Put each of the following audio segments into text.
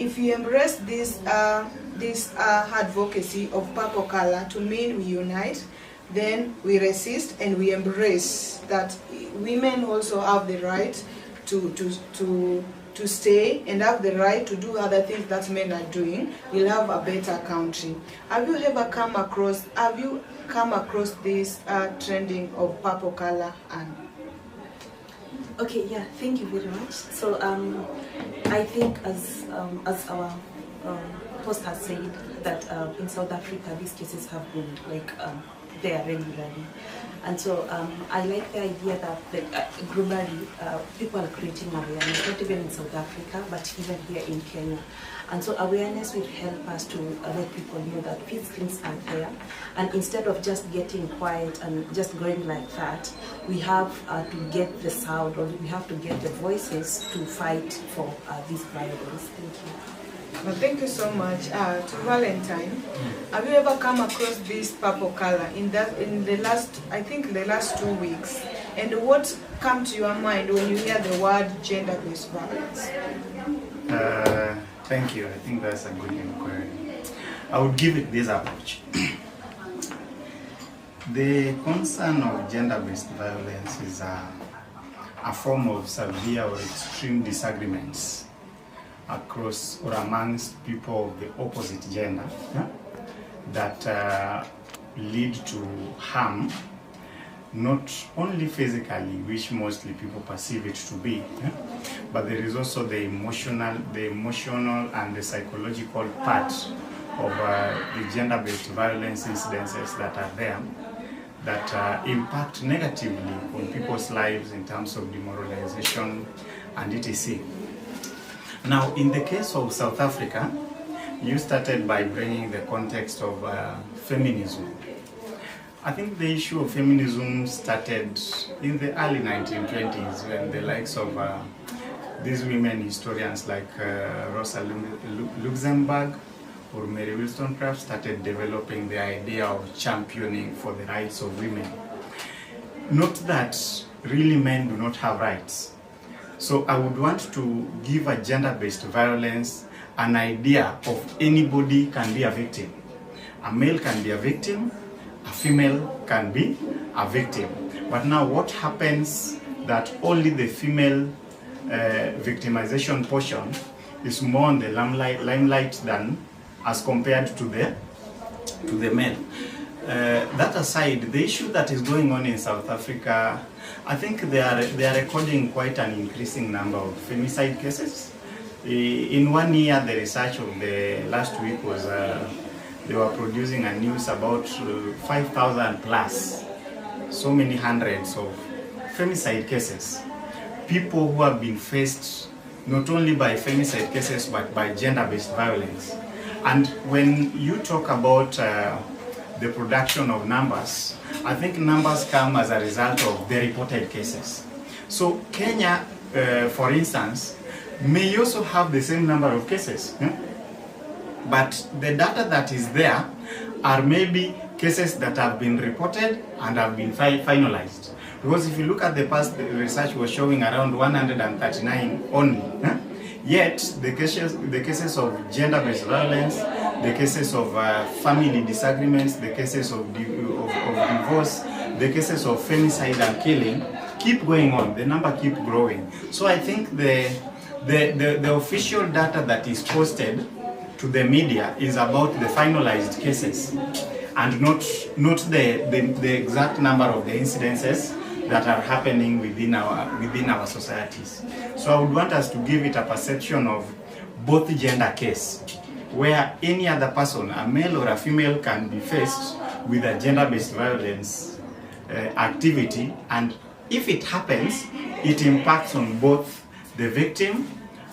If you embrace this advocacy of purple color to mean we unite, then we resist and we embrace that women also have the right to stay and have the right to do other things that men are doing. We'll have a better country. Have you come across this trending of purple color? And okay, yeah, thank you very much. So I think as our host has said, that in South Africa these cases have been there regularly, and so I like the idea that globally people are creating awareness, not even in South Africa but even here in Kenya, and so awareness will help us to let people know that these things are there, and instead of just getting quiet and just going like that, we have to get the sound, or we have to get the voices to fight for this violence. Thank you. Well, thank you so much. To Valentine, have you ever come across this purple color in the last 2 weeks? And what comes to your mind when you hear the word gender-based violence? Thank you. I think that's a good inquiry. I would give it this approach. The concern of gender-based violence is a form of severe or extreme disagreements across or amongst people of the opposite gender that lead to harm, not only physically, which mostly people perceive it to be, but there is also the emotional and the psychological part of the gender-based violence incidences that are there that impact negatively on people's lives in terms of demoralization and etc. Now, in the case of South Africa, you started by bringing the context of feminism. I think the issue of feminism started in the early 1920s when the likes of these women historians like Rosa Luxemburg or Mary Wollstonecraft started developing the idea of championing for the rights of women. Not that really men do not have rights. So I would want to give a gender-based violence an idea of anybody can be a victim. A male can be a victim, a female can be a victim. But now what happens that only the female victimization portion is more on the limelight than as compared to the male. That aside, the issue that is going on in South Africa, I think they are recording quite an increasing number of femicide cases. In 1 year, the research of the last week was they were producing a news about 5,000 plus, so many hundreds of femicide cases. People who have been faced not only by femicide cases but by gender-based violence. And when you talk about the production of numbers, I think numbers come as a result of the reported cases. So Kenya, for instance, may also have the same number of cases, but the data that is there are maybe cases that have been reported and have been finalized. Because if you look at the past, the research was showing around 139 only. Yet the cases of gender-based violence, the cases of family disagreements, the cases of divorce, the cases of femicide and killing keep going on. The number keep growing. So I think the official data that is posted to the media is about the finalized cases and not the exact number of the incidences that are happening within our societies. So I would want us to give it a perception of both gender case, where any other person, a male or a female, can be faced with a gender-based violence activity, and if it happens, it impacts on both the victim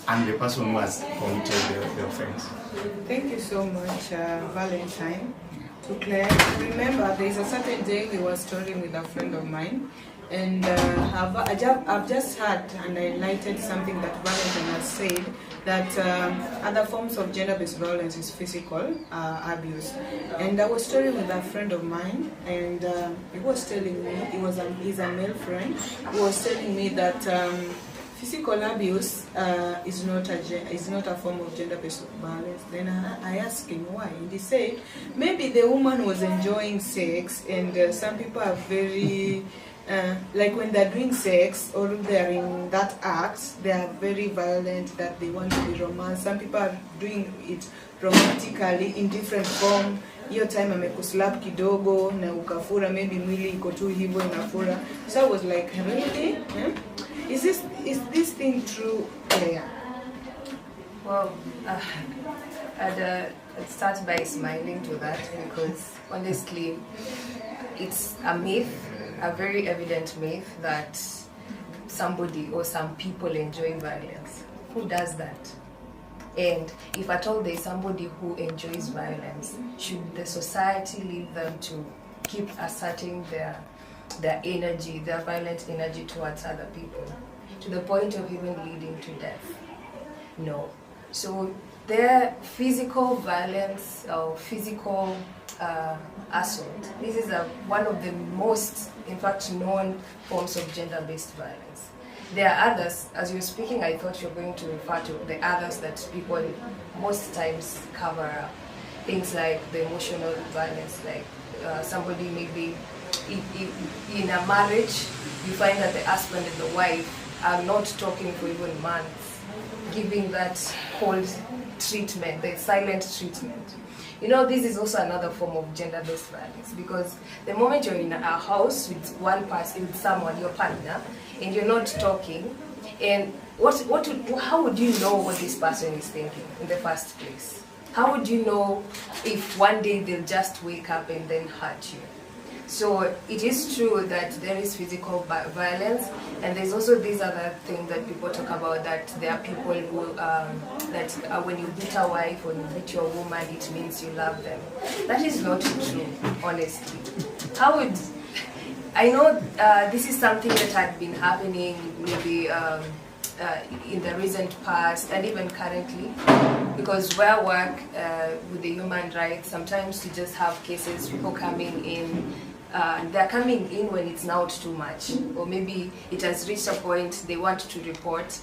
and the person who has committed the offense. Thank you so much, Valentine. To Claire, remember there is a certain day we were touring with a friend of mine, and I've just heard and I highlighted something that Valentine has said, that other forms of gender-based violence is physical abuse. And I was touring with a friend of mine, and he was telling me, he's a male friend, he was telling me that physical abuse is not a form of gender-based violence. Then I asked him why, and he said maybe the woman was enjoying sex, and some people are very like when they're doing sex or they're in that act, they are very violent, that they want to be romanced. Some people are doing it romantically in different form. Hiyo time amekuslap kidogo na ukafura, maybe mwili iko tu hivyo inafura. So I was like, really? Is this thing true? Yeah. Well, I'd start by smiling to that, because honestly, it's a myth, a very evident myth, that somebody or some people enjoy violence. Who does that? And if at all there's somebody who enjoys violence, should the society leave them to keep asserting their energy, their violent energy towards other people, to the point of even leading to death? No. So their physical violence or physical assault, this is one of the most, in fact, known forms of gender-based violence. There are others. As you were speaking, I thought you were going to refer to the others that people most times cover up. Things like the emotional violence, like somebody maybe in a marriage, you find that the husband and the wife are not talking for even months, giving that cold treatment, the silent treatment. You know, this is also another form of gender-based violence, because the moment you're in a house with one person, with someone, your partner, and you're not talking, and how would you know what this person is thinking in the first place? How would you know if one day they'll just wake up and then hurt you? So it is true that there is physical violence, and there's also this other thing that people talk about, that there are people who, when you beat a wife or you beat your woman, it means you love them. That is not true, honestly. I know this is something that had been happening maybe in the recent past and even currently, because where I work with the human rights, sometimes you just have cases, people coming in, they're coming in when it's not too much, or maybe it has reached a point they want to report.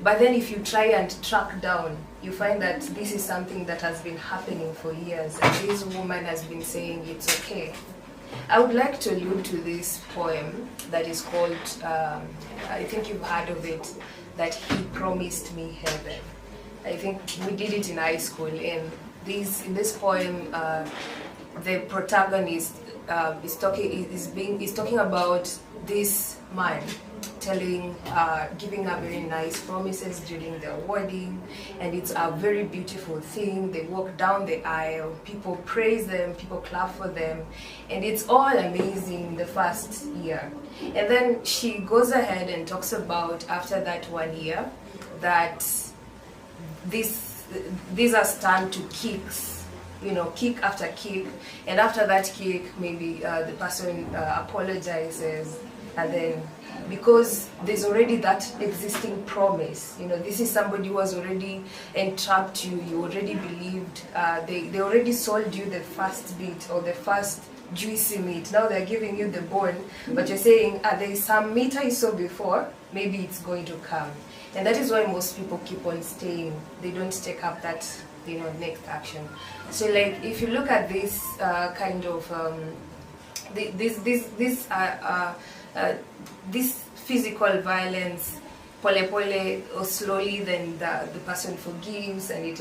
But then if you try and track down, you find that this is something that has been happening for years, and this woman has been saying it's okay. I would like to allude to this poem that is called, I think you've heard of it, that He Promised Me Heaven. I think we did it in high school, and in this poem, the protagonist is talking about this man giving her very nice promises during their wedding, and it's a very beautiful thing. They walk down the aisle, people praise them, people clap for them, and it's all amazing the first year. And then she goes ahead and talks about, after that 1 year, that these are turned to kicks, kick after kick, and after that kick, maybe the person apologizes, and then because there's already that existing promise, this is somebody who has already entrapped you, you already believed, they already sold you the first bit or the first juicy meat, now they're giving you the bone, but you're saying, there's some meat I saw before, maybe it's going to come. And that is why most people keep on staying, they don't take up that next action. So like, if you look at this kind of this physical violence, pole or slowly, then the person forgives, and it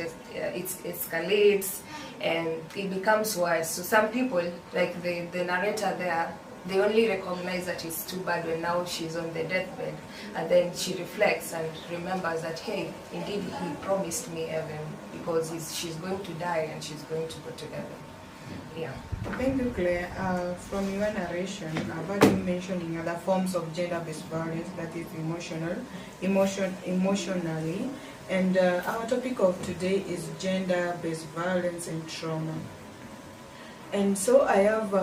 escalates and it becomes worse. So some people, like the narrator there, they only recognize that it's too bad when now she's on the deathbed, and then she reflects and remembers that, hey, indeed He promised me heaven, because she's going to die and she's going to go to heaven. Yeah. Thank you, Claire. From your narration, I've heard you mentioning other forms of gender-based violence, that is emotionally, and our topic of today is gender-based violence and trauma. And so I have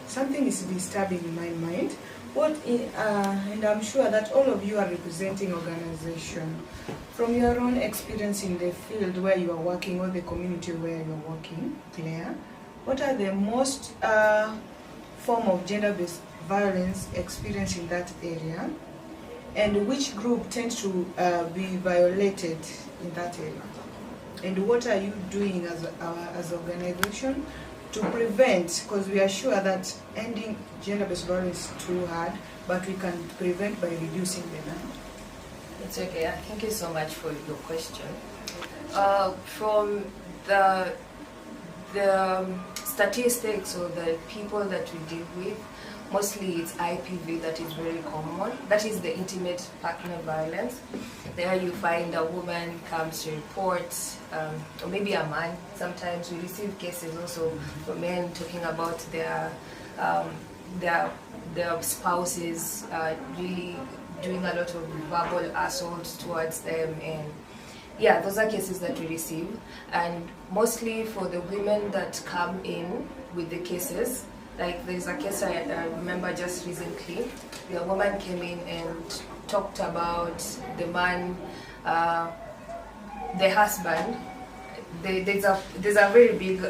something is disturbing in my mind. And I'm sure that all of you are representing organization. From your own experience in the field where you are working, or the community where you are working, Claire, what are the most form of gender-based violence experienced in that area? and which group tends to be violated in that area? And what are you doing as an organization to prevent, because we are sure that ending gender-based violence is too hard, but we can prevent by reducing the number. It's okay. Thank you so much for your question. From the statistics or the people that we deal with, mostly it's IPV that is very common. That is the intimate partner violence. There you find a woman comes to report, or maybe a man. Sometimes we receive cases also from men talking about their spouses really doing a lot of verbal assault towards them, and yeah, those are cases that we receive. And mostly for the women that come in with the cases, like there's a case I remember just recently. The woman came in and talked about the man, the husband. There's a very big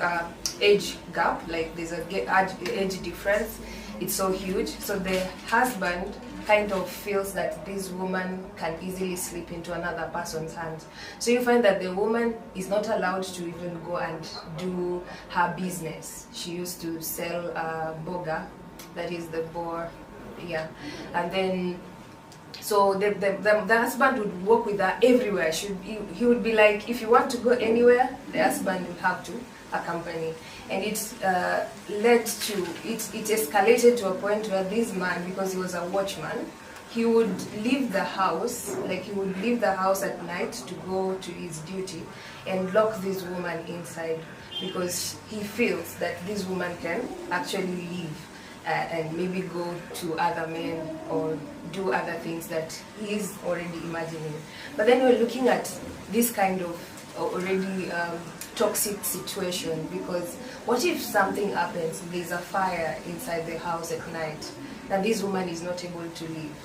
age gap, like there's a age difference. It's so huge. So the husband kind of feels that this woman can easily slip into another person's hands. So you find that the woman is not allowed to even go and do her business. She used to sell boga, that is the boar, yeah. And then, so the husband would work with her everywhere. He would be like, if you want to go anywhere, the husband would have to accompany. And it escalated to a point where this man, because he was a watchman, he would leave the house, like he would leave the house at night to go to his duty and lock this woman inside, because he feels that this woman can actually leave and maybe go to other men or do other things that he is already imagining. But then we're looking at this kind of already toxic situation, because what if something happens, there's a fire inside the house at night, and this woman is not able to leave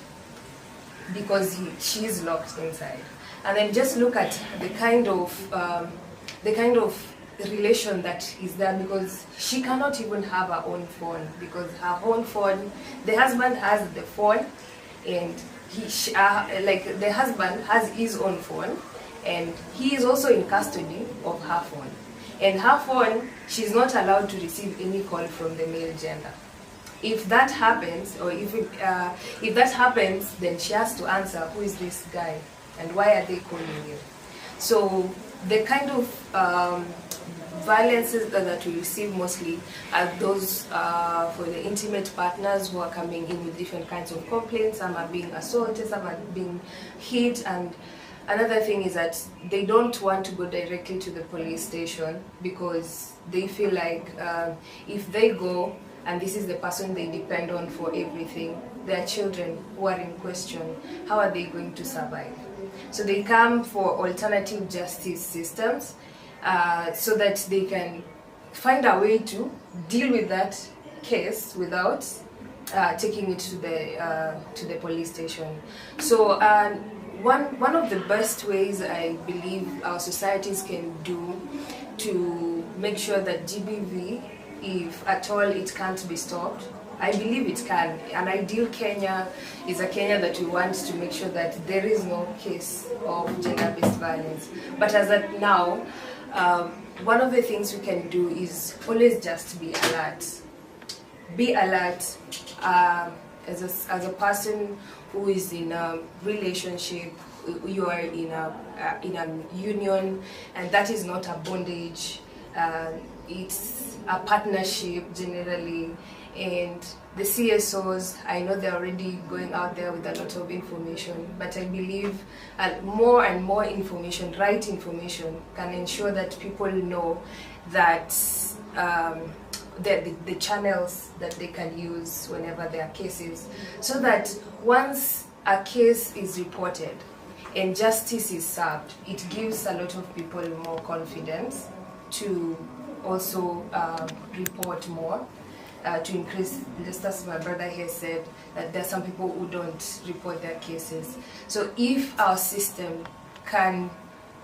because she is locked inside. And then just look at the kind of relation that is there, because she cannot even have her own phone, because her own phone, the husband has the phone, and the husband has his own phone, and he is also in custody of her phone. And her phone, she's not allowed to receive any call from the male gender. If that happens, or if that happens, then she has to answer, who is this guy, and why are they calling you? So the kind of violences that we receive mostly are those for the intimate partners who are coming in with different kinds of complaints. Some are being assaulted, some are being hit, and another thing is that they don't want to go directly to the police station, because they feel like if they go, and this is the person they depend on for everything, their children who are in question, how are they going to survive? So they come for alternative justice systems so that they can find a way to deal with that case without taking it to the police station. So one of the best ways I believe our societies can do to make sure that GBV, if at all it can't be stopped, I believe it can. An ideal Kenya is a Kenya that we want to make sure that there is no case of gender-based violence. But as of now, one of the things we can do is always just be alert. Be alert as a person who is in a relationship. You are in a union, and that is not a bondage. It's a partnership generally, and the CSOs, I know they're already going out there with a lot of information, but I believe more and more information, right information, can ensure that people know that the channels that they can use whenever there are cases, so that once a case is reported and justice is served, it gives a lot of people more confidence to also report more, to increase, just as my brother here said, that there are some people who don't report their cases. So if our system can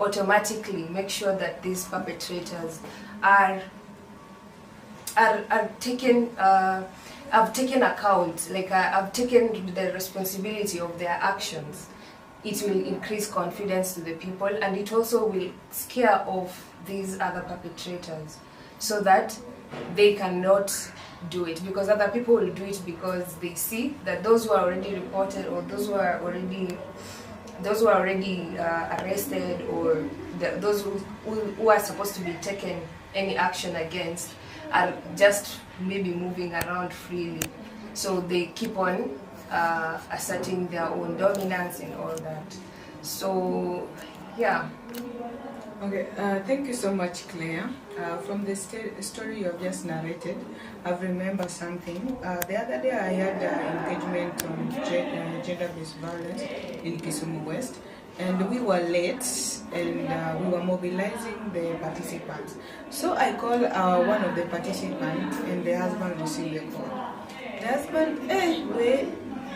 automatically make sure that these perpetrators are taken have taken account, like have taken the responsibility of their actions, it will increase confidence to the people, and it also will scare off these other perpetrators so that they cannot do it, because other people will do it because they see that those who are already reported, or those who are already arrested, or those who are supposed to be taken any action against, are just maybe moving around freely. So they keep on asserting their own dominance and all that. So, yeah. Okay, thank you so much, Claire. From the story you have just narrated, I've remembered something. The other day I had an engagement on gender-based violence in Kisumu West, and we were late, and we were mobilizing the participants. So I called one of the participants, and the husband received the call. The husband,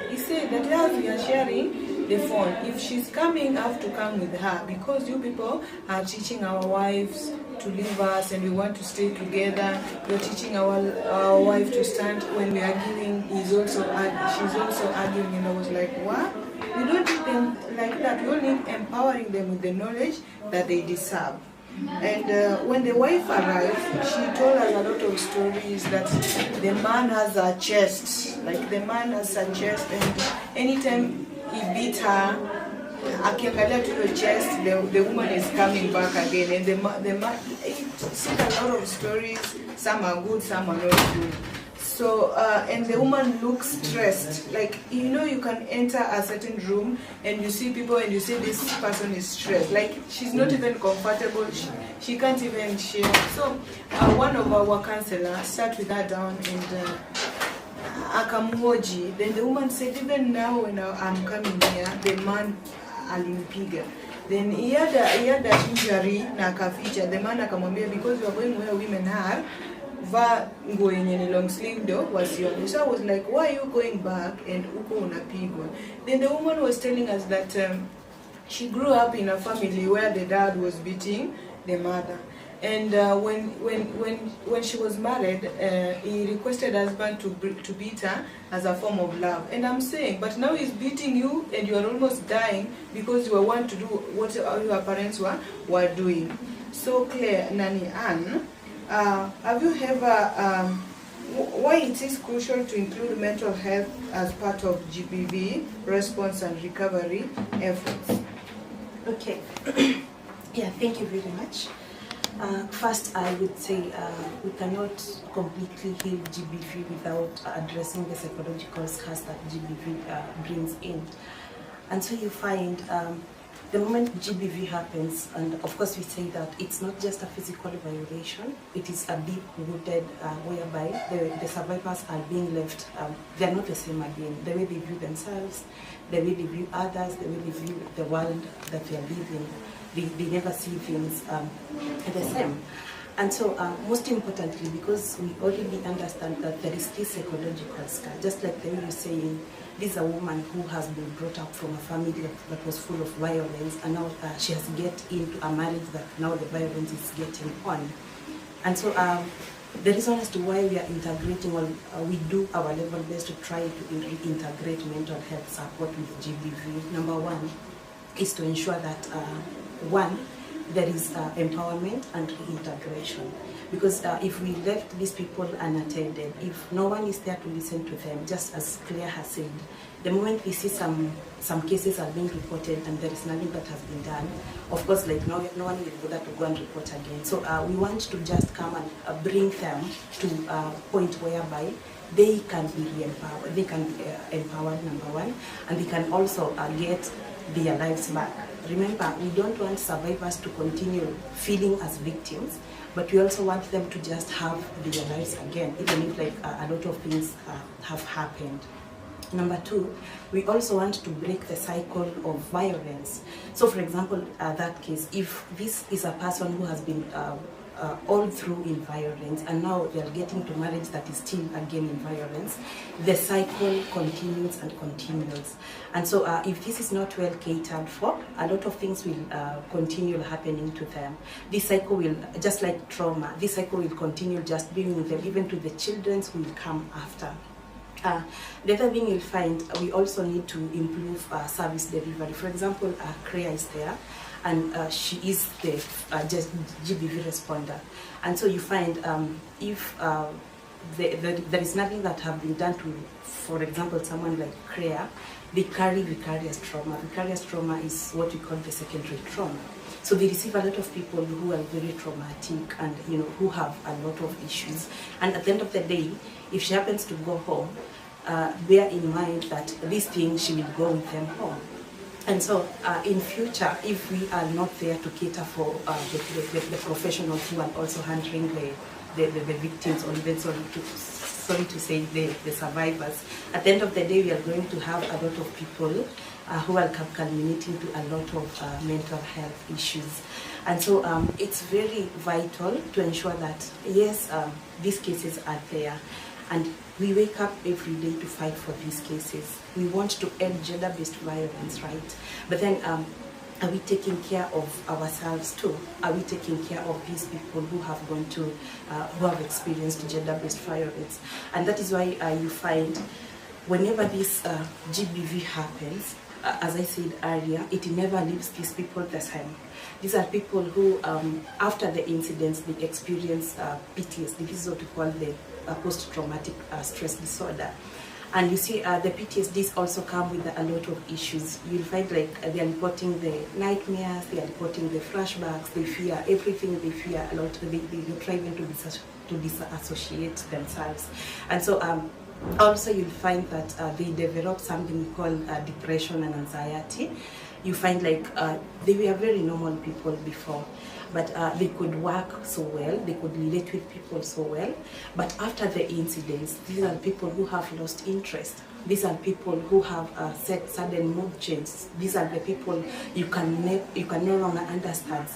he said that as we are sharing the phone, if she's coming, I have to come with her, because you people are teaching our wives to leave us and we want to stay together. You're teaching our wife to stand when we are arguing. She's also arguing, and I was like, what? We don't need them like that. We only empowering them with the knowledge that they deserve. And when the wife arrived, she told us a lot of stories that the man has a chest, like the man has a chest, and anytime he beat her, akiangalia to the chest, the woman is coming back again. And the man, he said a lot of stories. Some are good, some are not good. So, and the woman looks stressed. Like, you know, you can enter a certain room and you see people and you see this person is stressed. Like, she's not even comfortable. She can't even share. So, one of our counselors sat with her down and akamhoji. Then the woman said, even now when I'm coming here, the man alimpiga. Then he had a injury na akaficha. The man akamwambia, because you are going where women are, going in a long sleeve though was young. So I was like, why are you going back and uko unapigwa? Then the woman was telling us that she grew up in a family where the dad was beating the mother, and when she was married, he requested husband to beat her as a form of love. And I'm saying, but now he's beating you and you are almost dying because you want to do what your parents were doing. So Claire, Nani Ann, have you ever, why it is crucial to include mental health as part of GBV response and recovery efforts? Okay. Yeah, thank you very much. First, I would say we cannot completely heal GBV without addressing the psychological scars that GBV brings in. And so you find the moment GBV happens, and of course we say that it's not just a physical violation, it is a deep-rooted whereby the survivors are being left, they're not the same again. The way they view themselves, the way they view others, the way they view the world that they are living, they never see things the same. And so most importantly, because we already understand that there is this psychological scar, just like the way you're saying, this is a woman who has been brought up from a family that was full of violence, and now she has get into a marriage that now the violence is getting on. And so the reason as to why we are integrating, well, we do our level best to try to integrate mental health support with GBV. Number one is to ensure that, one, there is empowerment and reintegration. Because if we left these people unattended, if no one is there to listen to them, just as Claire has said, the moment we see some cases are being reported and there is nothing that has been done, of course, like no one will bother to go and report again. So we want to just come and bring them to a point whereby they can be re-empowered. They can be empowered, number one, and they can also get their lives back. Remember, we don't want survivors to continue feeling as victims, but we also want them to just have their lives again, even if like a lot of things have happened. Number two, we also want to break the cycle of violence. So for example, that case, if this is a person who has been all through in violence, and now they are getting to marriage that is still again in violence, the cycle continues and continues. And so if this is not well catered for, a lot of things will continue happening to them. This cycle will, just like trauma, this cycle will continue just being with them, even to the children who will come after. The other thing you'll find, we also need to improve service delivery. For example, Kreya is there, and she is the just GBV responder. And so you find if there is nothing that have been done to, for example, someone like Kreya, they carry vicarious trauma. Vicarious trauma is what we call the secondary trauma. So they receive a lot of people who are very traumatic and who have a lot of issues. And at the end of the day, if she happens to go home, bear in mind that this thing, she will go with them home. And so in future, if we are not there to cater for the professionals who are also handling the victims, or even sorry to say the survivors, at the end of the day, we are going to have a lot of people who are culminating to a lot of mental health issues. And so it's very vital to ensure that, yes, these cases are there, and we wake up every day to fight for these cases. We want to end gender-based violence, right? But then are we taking care of ourselves too? Are we taking care of these people who have gone to, who have experienced gender-based violence? And that is why you find whenever this GBV happens, as I said earlier, it never leaves these people the same. These are people who, after the incidents, they experience PTSD. This is what we call the post-traumatic stress disorder. And you see, the PTSDs also come with a lot of issues. You'll find like they are reporting the nightmares, they are reporting the flashbacks, they fear everything, they fear a lot. They try even to disassociate themselves. And so also you'll find that they develop something we call depression and anxiety. You find like they were very normal people before, but they could work so well, they could relate with people so well. But after the incidents, these are people who have lost interest. These are people who have sudden mood changes. These are the people you can no longer understand,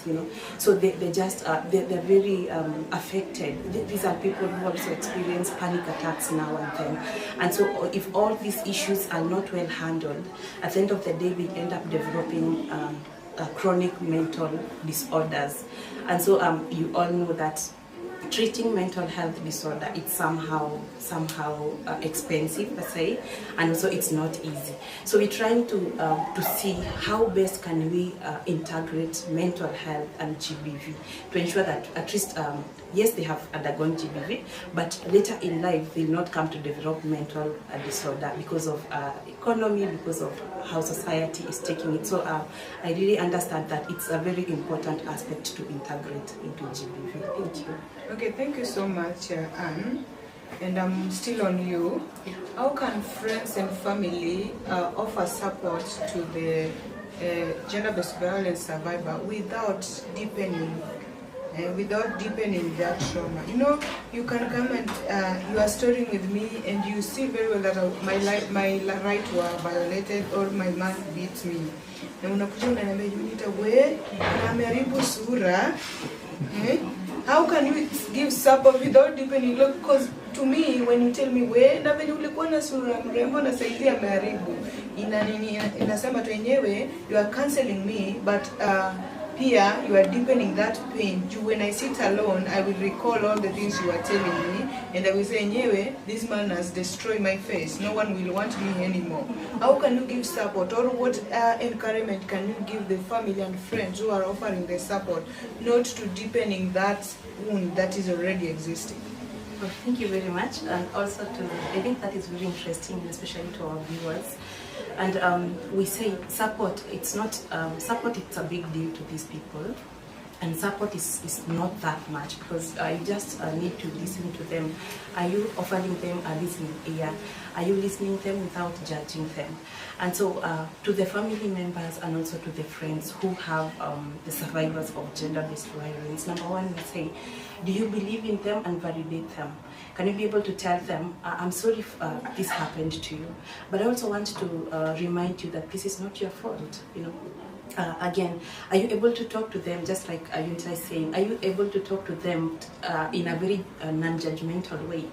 So they're just they're very affected. These are people who also experience panic attacks now and then. And so if all these issues are not well handled, at the end of the day, we end up developing chronic mental disorders. And so you all know that treating mental health disorder, it's somehow expensive per se, and also it's not easy. So we're trying to see how best can we integrate mental health and GBV to ensure that at least yes, they have undergone GBV, but later in life they'll not come to develop mental disorder because of economy, because of how society is taking it. So I really understand that it's a very important aspect to integrate into GBV. Thank you. Okay, thank you so much, Anne. And I'm still on you. How can friends and family offer support to the gender-based violence survivor without deepening that trauma? You can come and you are storing with me, and you see very well that my rights were violated or my man beat me. Na unakuja unaniambia Junita, we na ameharibu sura. How can you give support without deepening? Look, because to me, when you tell me we na venye ulikuwa na sura mrembo na saidia ameharibu, inasema tu yenyewe you are canceling me, but here you are deepening that pain. When I sit alone, I will recall all the things you are telling me, and I will say, yenyewe, this man has destroyed my face. No one will want me anymore. How can you give support, or what encouragement can you give the family and friends who are offering the support, not to deepening that wound that is already existing? Well, thank you very much, and also I think that is very interesting, especially to our viewers. And we say support, it's not, support it's a big deal to these people. And support is not that much, because you just need to listen to them. Are you offering them a listening ear? Are you listening to them without judging them? And so to the family members and also to the friends who have the survivors of gender-based violence, number one, we say, do you believe in them and validate them? Can you be able to tell them, I'm sorry if this happened to you, but I also want to remind you that this is not your fault, again, are you able to talk to them, just like Ayunta is saying, are you able to talk to them in a very non-judgmental way?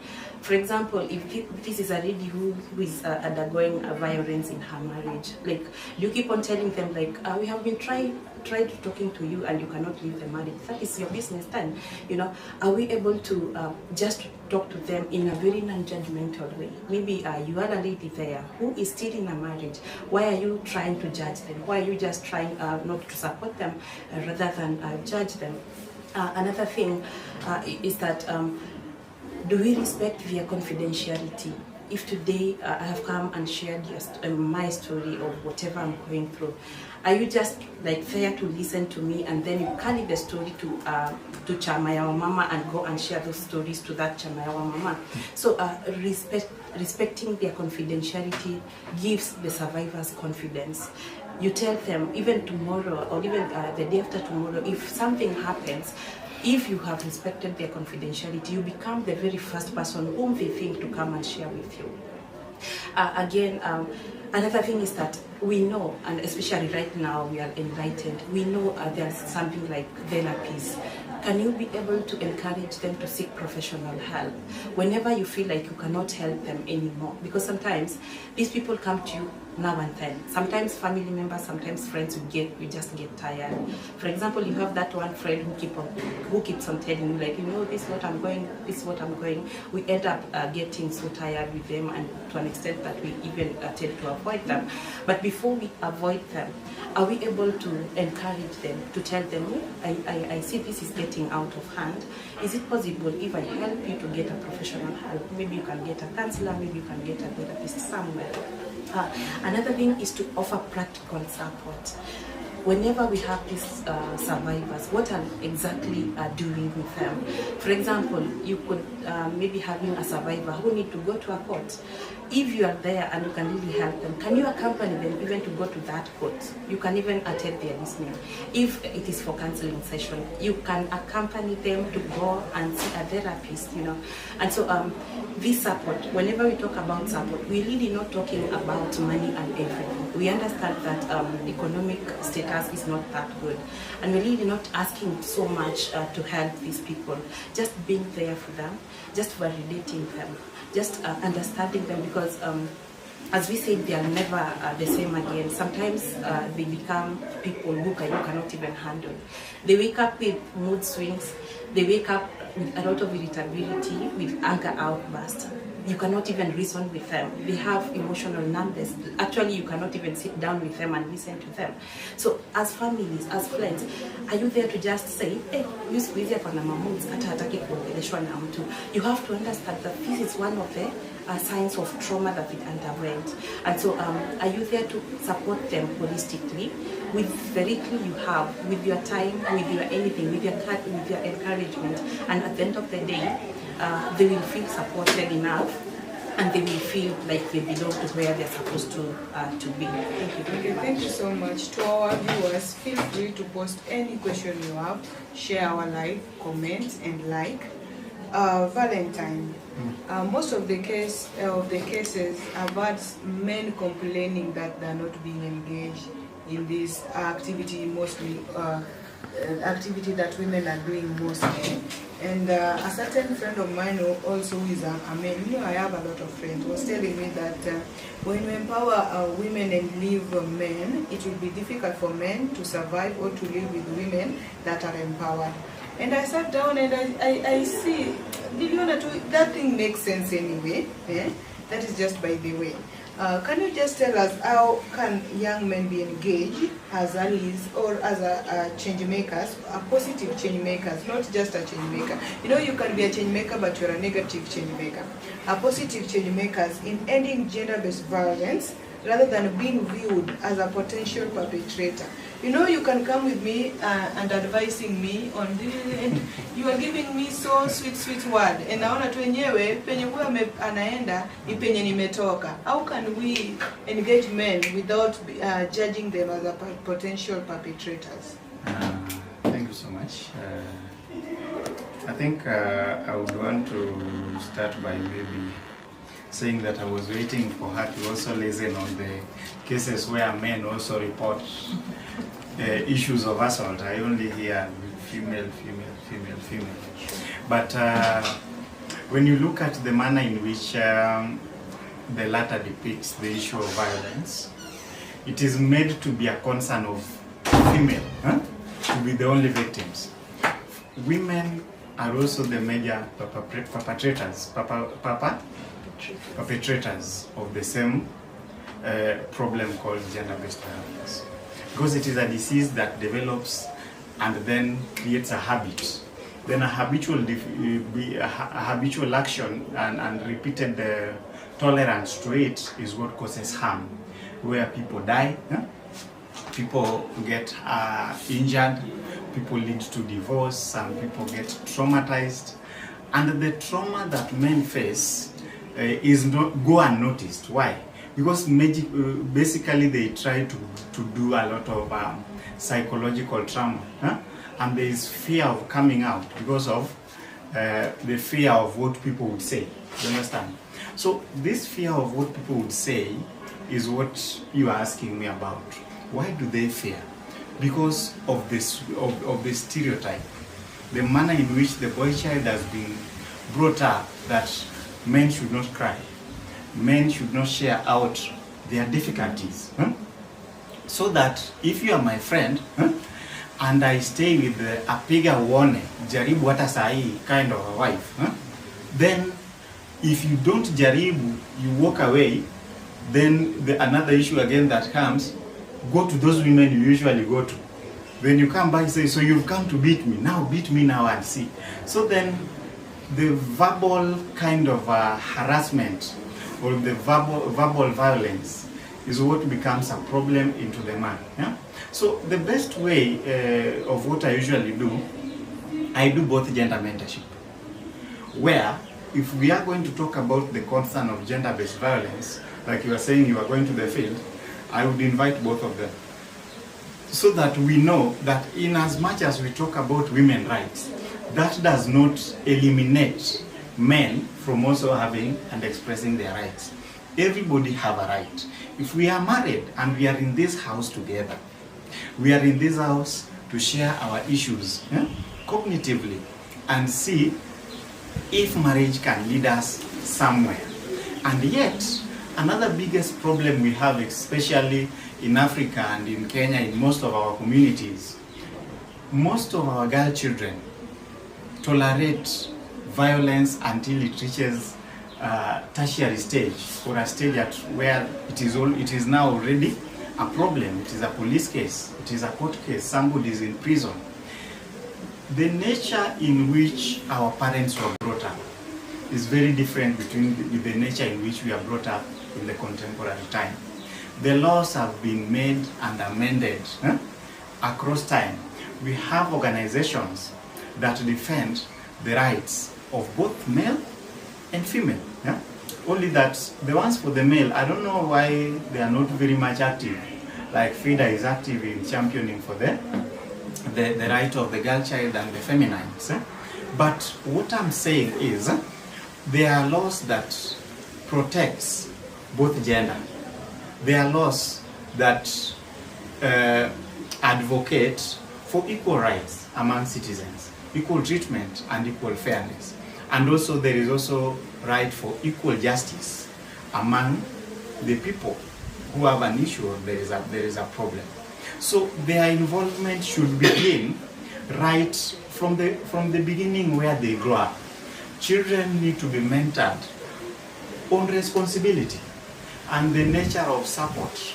For example, if this is a lady who is undergoing a violence in her marriage, like, you keep on telling them, like, we have been tried talking to you and you cannot leave the marriage. That is your business then. You know, are we able to just talk to them in a very non-judgmental way? Maybe you are a lady there who is still in a marriage. Why are you trying to judge them? Why are you just trying not to support them rather than judge them? Another thing is that do we respect their confidentiality? If today I have come and shared my story of whatever I'm going through, are you just like there to listen to me and then you carry the story to Chamayawa Mama and go and share those stories to that Chamayawa Mama? So respecting their confidentiality gives the survivors confidence. You tell them even tomorrow or even the day after tomorrow, if something happens, if you have respected their confidentiality, you become the very first person whom they think to come and share with you. Again, another thing is that we know, and especially right now we are enlightened, we know there's something like therapies. Can you be able to encourage them to seek professional help whenever you feel like you cannot help them anymore? Because sometimes these people come to you now and then. Sometimes family members, sometimes friends, you just get tired. For example, you have that one friend who keeps on telling you, like, you know, this is what I'm going, this is what I'm going. We end up getting so tired with them, and to an extent that we even tend to avoid them. But before we avoid them, are we able to encourage them, to tell them, I see this is getting out of hand. Is it possible if I help you to get a professional help? Maybe you can get a counselor, maybe you can get a therapist somewhere. Another thing is to offer practical support. Whenever we have these survivors, what are exactly doing with them? For example, you could maybe having a survivor who need to go to a court. If you are there and you can really help them, can you accompany them even to go to that court? You can even attend their listening. If it is for counseling session, you can accompany them to go and see a therapist, you know. And so this support, whenever we talk about support, we're really not talking about money and everything. We understand that economic status is not that good. And we're really not asking so much to help these people. Just being there for them, just validating them, just understanding them, because as we said, they are never the same again. Sometimes they become people who you cannot even handle. They wake up with mood swings, they wake up with a lot of irritability, with anger outbursts. You cannot even reason with them. They have emotional numbness. Actually, you cannot even sit down with them and listen to them. So as families, as friends, are you there to just say, hey, you squeeze your moods, you have to understand that this is one of the signs of trauma that it underwent. And so are you there to support them holistically with the little you have, with your time, with your anything, with your encouragement, and at the end of the day, they will feel supported enough, and they will feel like they belong to where they're supposed to be. Thank you very much. Thank you so much. To our viewers, feel free to post any question you have, share our live, comment, and like. Valentine. Most of the cases I've had men complaining that they're not being engaged in this activity, mostly activity that women are doing mostly. And a certain friend of mine also is a man, you know, I have a lot of friends, was telling me that when we empower women and leave men, it will be difficult for men to survive or to live with women that are empowered. And I sat down and I see, that thing makes sense anyway. Eh? That is just by the way. Can you just tell us how can young men be engaged as allies or as a change makers, a positive change makers, not just a change maker. You know, you can be a change maker, but you're a negative change maker. A positive change makers in ending gender-based violence rather than being viewed as a potential perpetrator. You know, you can come with me and advising me on this, and you are giving me so sweet word. And naona tu wenyewe penye huwa anaenda ni penye nimetoka. How can we engage men without judging them as a potential perpetrators? Thank you so much. I think I would want to start by maybe saying that I was waiting for her to also listen on the cases where men also report issues of assault. I only hear female. But when you look at the manner in which the latter depicts the issue of violence, it is made to be a concern of female, to be the only victims. Women are also the major perpetrators of the same problem called gender-based violence. Because it is a disease that develops and then creates a habit. Then a habitual action and repeated tolerance to it is what causes harm, where people die, people get injured, people lead to divorce, some people get traumatized, and the trauma that men face is not go unnoticed. Why? Because basically they try to do a lot of psychological trauma, and there is fear of coming out because of the fear of what people would say. You understand? So this fear of what people would say is what you are asking me about. Why do they fear? Because of this of the stereotype, the manner in which the boy child has been brought up that men should not cry, men should not share out their difficulties. So that if you are my friend and I stay with a piga one, jaribu hata sahi kind of a wife, then if you don't jaribu, you walk away, then another issue again that comes, go to those women you usually go to. When you come back, say, so you've come to beat me now and see. So then the verbal kind of harassment or the verbal violence is what becomes a problem into the man. Yeah? So the best way of what I usually do, I do both gender mentorship, where if we are going to talk about the concern of gender-based violence, like you are saying you are going to the field, I would invite both of them, so that we know that in as much as we talk about women's rights, that does not eliminate men from also having and expressing their rights. Everybody have a right. If we are married and we are in this house together, we are in this house to share our issues cognitively and see if marriage can lead us somewhere. And yet, another biggest problem we have, especially in Africa and in Kenya, in most of our communities, most of our girl children tolerate violence until it reaches tertiary stage, or a stage at where it is now already a problem. It is a police case, it is a court case, somebody is in prison. The nature in which our parents were brought up is very different with the nature in which we are brought up in the contemporary time. The laws have been made and amended across time. We have organizations that defend the rights of both male and female. Yeah? Only that the ones for the male, I don't know why they are not very much active. Like FIDA is active in championing for the right of the girl child and the feminines. But what I'm saying is, there are laws that protects both gender. There are laws that advocate for equal rights among citizens, equal treatment and equal fairness. And also there is also right for equal justice among the people who have an issue or there is a problem. So their involvement should begin right from the beginning where they grow up. Children need to be mentored on responsibility and the nature of support,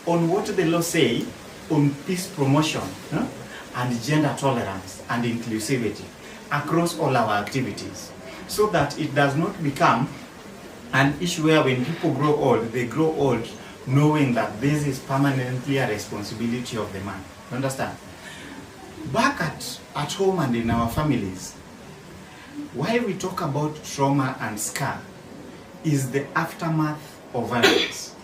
on what the law say on peace promotion and gender tolerance and inclusivity across all our activities, so that it does not become an issue where when people grow old, they grow old knowing that this is permanently a responsibility of the man. You understand? Back at home and in our families, why we talk about trauma and scar is the aftermath of violence.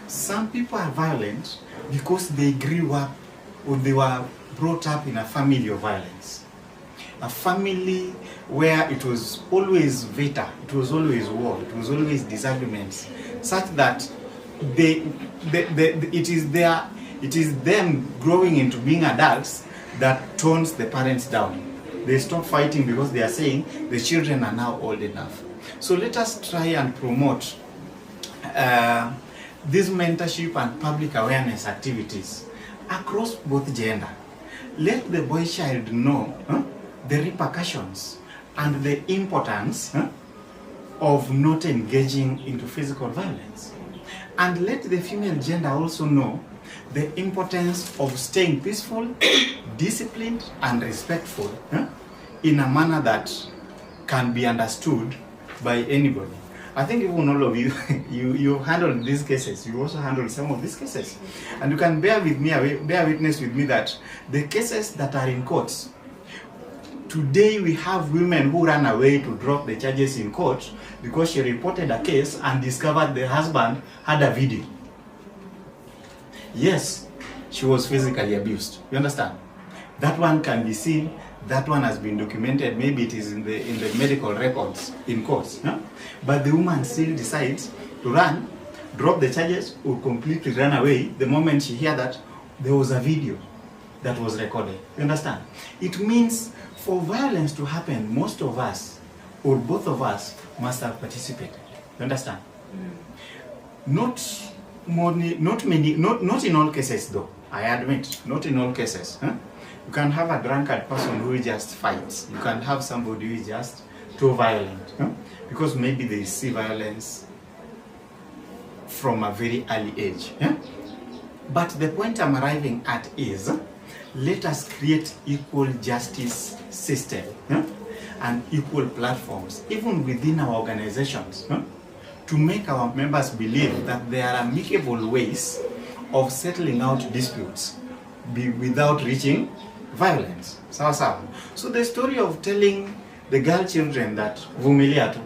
Some people are violent because they grew up or they were brought up in a family of violence. A family where it was always vita, it was always war, it was always disagreements, such that it is them growing into being adults that tones the parents down. They stop fighting because they are saying the children are now old enough. So let us try and promote this mentorship and public awareness activities across both gender. Let the boy child know the repercussions and the importance of not engaging into physical violence. And let the female gender also know the importance of staying peaceful, disciplined, and respectful in a manner that can be understood by anybody. I think even all of you, you handled these cases. You also handled some of these cases, and you can bear witness with me that the cases that are in courts today, we have women who ran away to drop the charges in court because she reported a case and discovered the husband had a video. Yes, she was physically abused. You understand? That one can be seen. That one has been documented. Maybe it is in the medical records in courts. But the woman still decides to run, drop the charges, or completely run away the moment she hears that there was a video that was recorded. You understand? It means for violence to happen, most of us, or both of us, must have participated. You understand? Not in all cases though, I admit, not in all cases. You can have a drunkard person who just fights. You can have somebody who is just too violent. Because maybe they see violence from a very early age. But the point I'm arriving at is, let us create equal justice system and equal platforms, even within our organizations, to make our members believe that there are amicable ways of settling out disputes without reaching violence. So the story of telling the girl children that vumilia tu,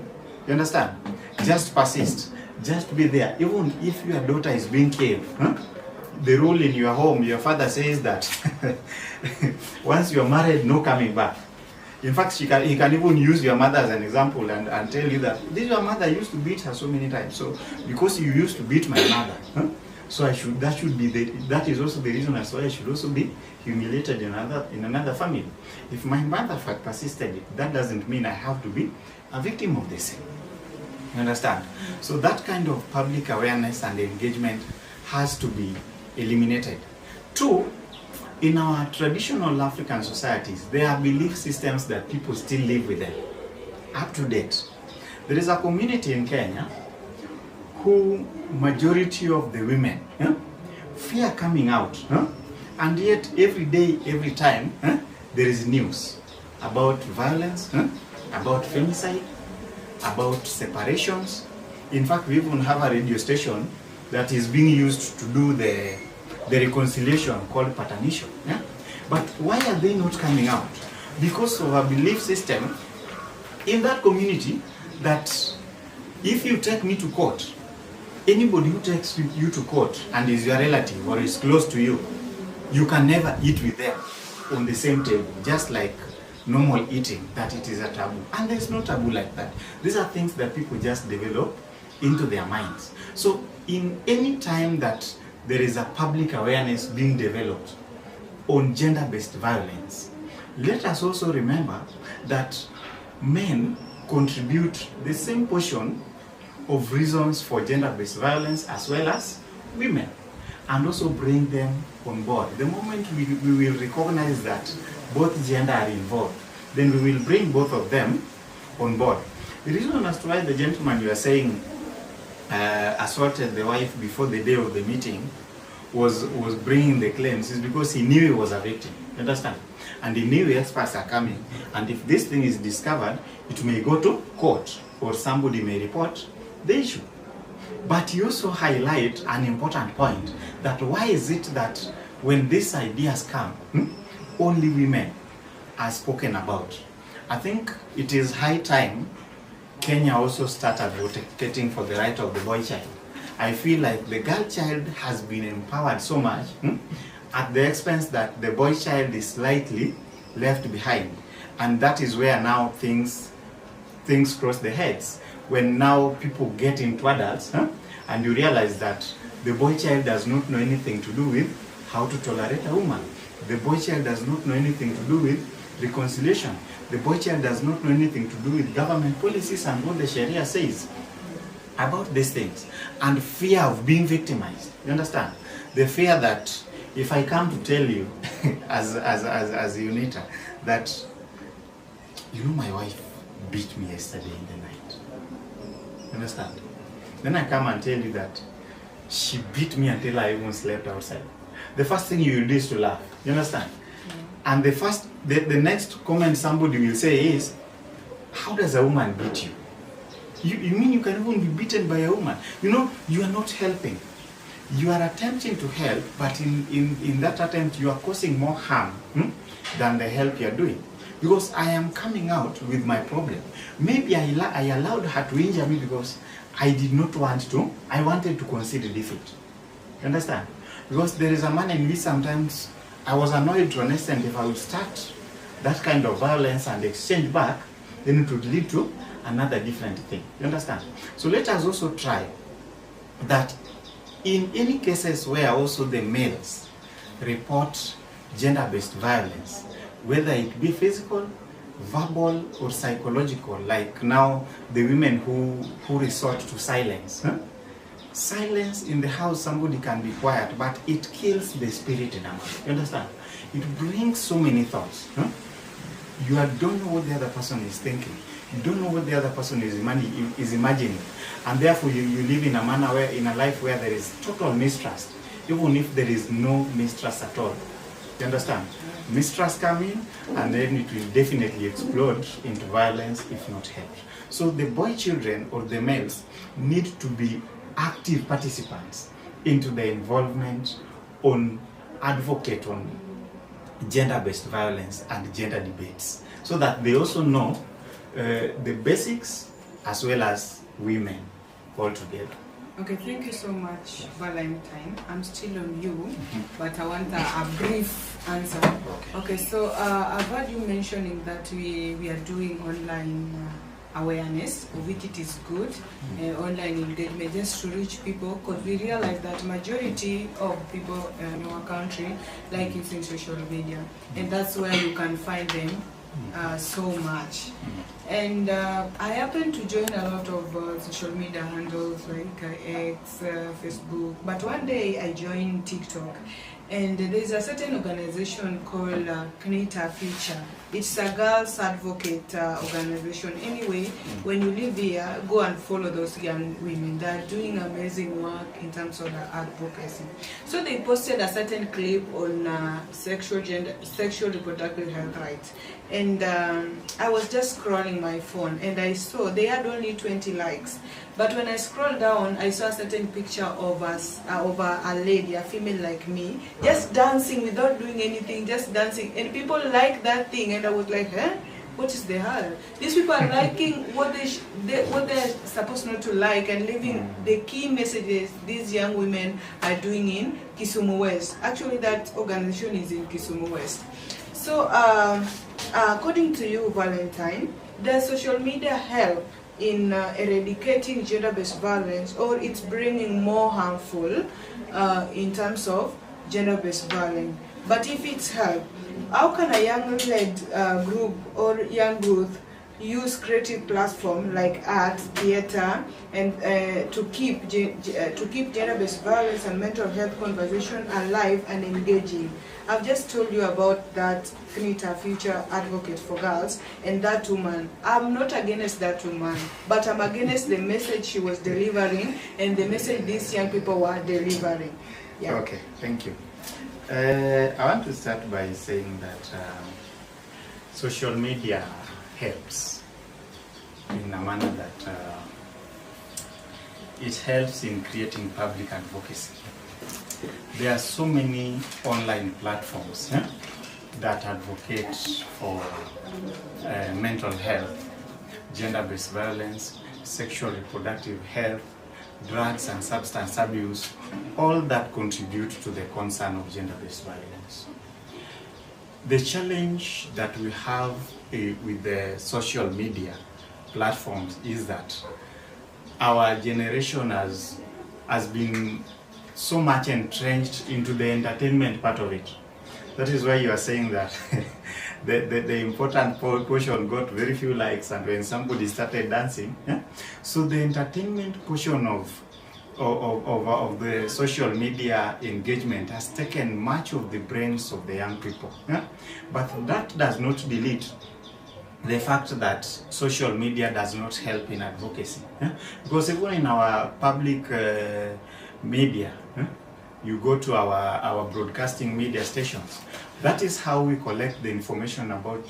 you understand? Just persist, just be there. Even if your daughter is being killed, the rule in your home, your father says that once you're married, no coming back. In fact, he can even use your mother as an example and tell you that this your mother used to beat her so many times. So because you used to beat my mother, so that is also the reason as why I should also be humiliated in another family. If my mother had persisted, that doesn't mean I have to be a victim of the same. You understand? So that kind of public awareness and engagement has to be eliminated. Two, in our traditional African societies, there are belief systems that people still live with them, up to date. There is a community in Kenya who majority of the women fear coming out, and yet every day, every time, there is news about violence, about femicide, about separations. In fact, we even have a radio station that is being used to do the reconciliation called patanisho. But why are they not coming out? Because of a belief system in that community that if you take me to court, anybody who takes you to court and is your relative or is close to you, you can never eat with them on the same table, just like normal eating, that it is a taboo. And there's no taboo like that. These are things that people just develop into their minds. So in any time that there is a public awareness being developed on gender-based violence, let us also remember that men contribute the same portion of reasons for gender-based violence as well as women, and also bring them on board. The moment we will recognize that both gender are involved, then we will bring both of them on board. The reason as to why the gentleman you are saying assaulted the wife before the day of the meeting was bringing the claims is because he knew he was a victim. Understand? And he knew experts are coming, and if this thing is discovered, it may go to court or somebody may report the issue. But you also highlight an important point, that why is it that when these ideas come, only women are spoken about? I think it is high time Kenya also start advocating for the right of the boy child. I feel like the girl child has been empowered so much at the expense that the boy child is slightly left behind. And that is where now things cross the heads. When now people get into adults, and you realize that the boy child does not know anything to do with how to tolerate a woman. The boy child does not know anything to do with reconciliation. The boy child does not know anything to do with government policies and what the Sharia says about these things. And fear of being victimized. You understand? The fear that if I come to tell you, as Unita, that, you know, my wife beat me yesterday in the night. You understand? Then I come and tell you that she beat me until I even slept outside. The first thing you will do is to laugh. You understand? And the next comment somebody will say is, how does a woman beat you? You mean you can even be beaten by a woman? You know, you are not helping. You are attempting to help, but in that attempt you are causing more harm than the help you are doing. Because I am coming out with my problem. Maybe I allowed her to injure me because I did not want to. I wanted to concede defeat. You understand? Because there is a manner in which sometimes I was annoyed to an extent. If I would start that kind of violence and exchange back, then it would lead to another different thing. You understand? So let us also try that in any cases where also the males report gender-based violence, whether it be physical, verbal, or psychological, like now the women who resort to silence. Silence in the house, somebody can be quiet, but it kills the spirit in a man. You understand? It brings so many thoughts. You don't know what the other person is thinking. You don't know what the other person is imagining. And therefore you live in a manner where, in a life where there is total mistrust, even if there is no mistrust at all. You understand? Mistrust come in, and then it will definitely explode into violence if not helped. So the boy children or the males need to be active participants into the involvement on advocate on gender-based violence and gender debates, so that they also know the basics as well as women all together. Okay, thank you so much, Valentine. I'm still on you, but I want a brief answer. Okay, so I've heard you mentioning that we are doing online awareness, of which it is good, online engagement, just to reach people, because we realize that majority of people in our country like using social media, and that's where you can find them so much. And I happen to join a lot of social media handles like X, Facebook, but one day I joined TikTok, and there's a certain organization called Knita Future. It's a girls advocate organization. Anyway, when you live here, go and follow those young women. They're doing amazing work in terms of the advocacy. So they posted a certain clip on sexual reproductive health rights. And I was just scrolling my phone, and I saw they had only 20 likes. But when I scrolled down, I saw a certain picture of a lady, a female like me, just dancing without doing anything, just dancing. And people like that thing, and I was like, huh? What is the hell? These people are liking what they're supposed not to like, and leaving the key messages these young women are doing in Kisumu West. Actually, that organization is in Kisumu West. So, according to you, Valentine, does social media help in eradicating gender-based violence, or it's bringing more harmful in terms of gender-based violence? But if it's help, how can a young-led group or young youth use creative platform like art, theater, and to keep gender-based violence and mental health conversation alive and engaging? I've just told you about that Knita Future advocate for girls and that woman. I'm not against that woman, but I'm against the message she was delivering and the message these young people were delivering. Yeah. Okay, thank you. I want to start by saying that social media helps in a manner that it helps in creating public advocacy. There are so many online platforms that advocate for mental health, gender-based violence, sexual reproductive health, drugs and substance abuse, all that contribute to the concern of gender-based violence. The challenge that we have with the social media platforms is that our generation has been so much entrenched into the entertainment part of it. That is why you are saying that the important portion got very few likes, and when somebody started dancing, so the entertainment portion of the social media engagement has taken much of the brains of the young people. But that does not delete the fact that social media does not help in advocacy. Because even in our public media, you go to our broadcasting media stations, that is how we collect the information about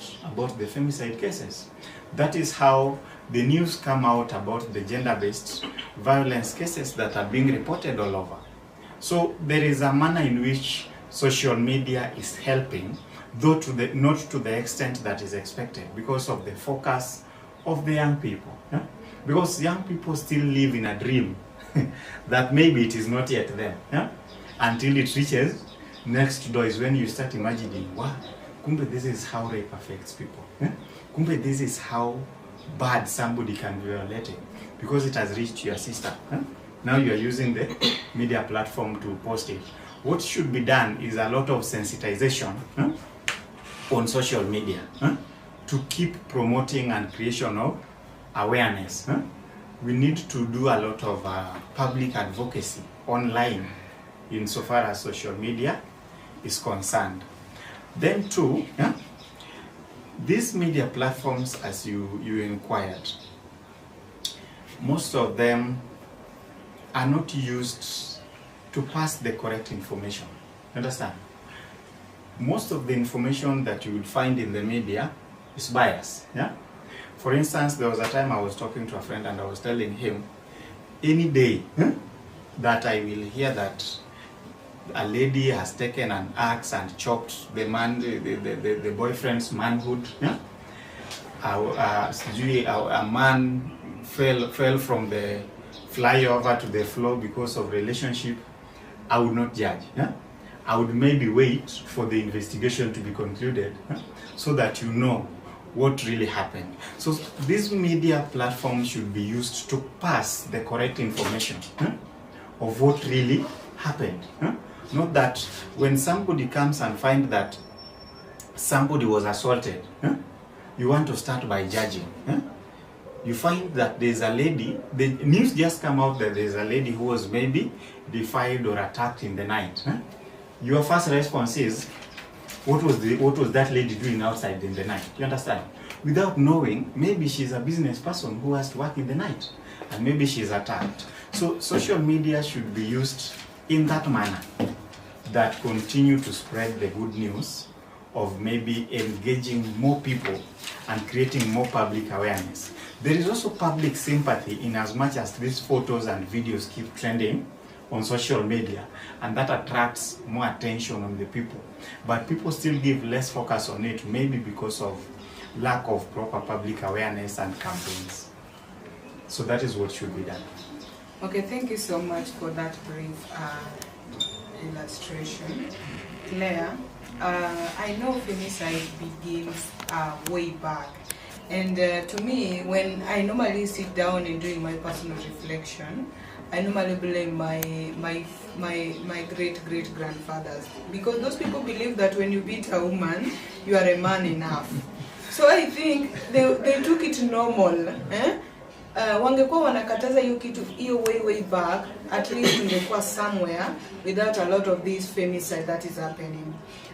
the femicide cases. That is how the news come out about the gender-based violence cases that are being reported all over. So there is a manner in which social media is helping, though not to the extent that is expected, because of the focus of the young people. Because young people still live in a dream that maybe it is not yet them. Until it reaches next door is when you start imagining, wow, kumbe this is how rape affects people. Kumbe this is how bad somebody can be violated, because it has reached your sister. Now you are using the media platform to post it. What should be done is a lot of sensitization on social media to keep promoting and creation of awareness. We need to do a lot of public advocacy online insofar as social media is concerned. Then too, these media platforms, as you inquired, most of them are not used to pass the correct information. Understand? Most of the information that you will find in the media is biased. For instance, there was a time I was talking to a friend and I was telling him, any day that I will hear that a lady has taken an axe and chopped the boyfriend's manhood, a man fell from the flyover to the floor because of relationship, I would not judge. I would maybe wait for the investigation to be concluded so that you know what really happened. So these media platforms should be used to pass the correct information of what really happened. Not that when somebody comes and finds that somebody was assaulted, you want to start by judging. You find that there's a lady, the news just come out that there's a lady who was maybe defied or attacked in the night. Your first response is, what was that lady doing outside in the night? You understand? Without knowing, maybe she's a business person who has to work in the night, and maybe she's attacked. So social media should be used in that manner, that continue to spread the good news of maybe engaging more people and creating more public awareness. There is also public sympathy in as much as these photos and videos keep trending on social media, and that attracts more attention on the people. But people still give less focus on it, maybe because of lack of proper public awareness and campaigns. So that is what should be done. Okay, thank you so much for that brief illustration. Claire, I know femicide begins way back, and to me, when I normally sit down and doing my personal reflection, I normally blame my great grandfathers, because those people believe that when you beat a woman, you are a man enough. So I think they took it normal. Wangekuwa wanakataza hiyo kitu hiyo way back, at least ungekuwa somewhere without a lot of this femicide that is happening.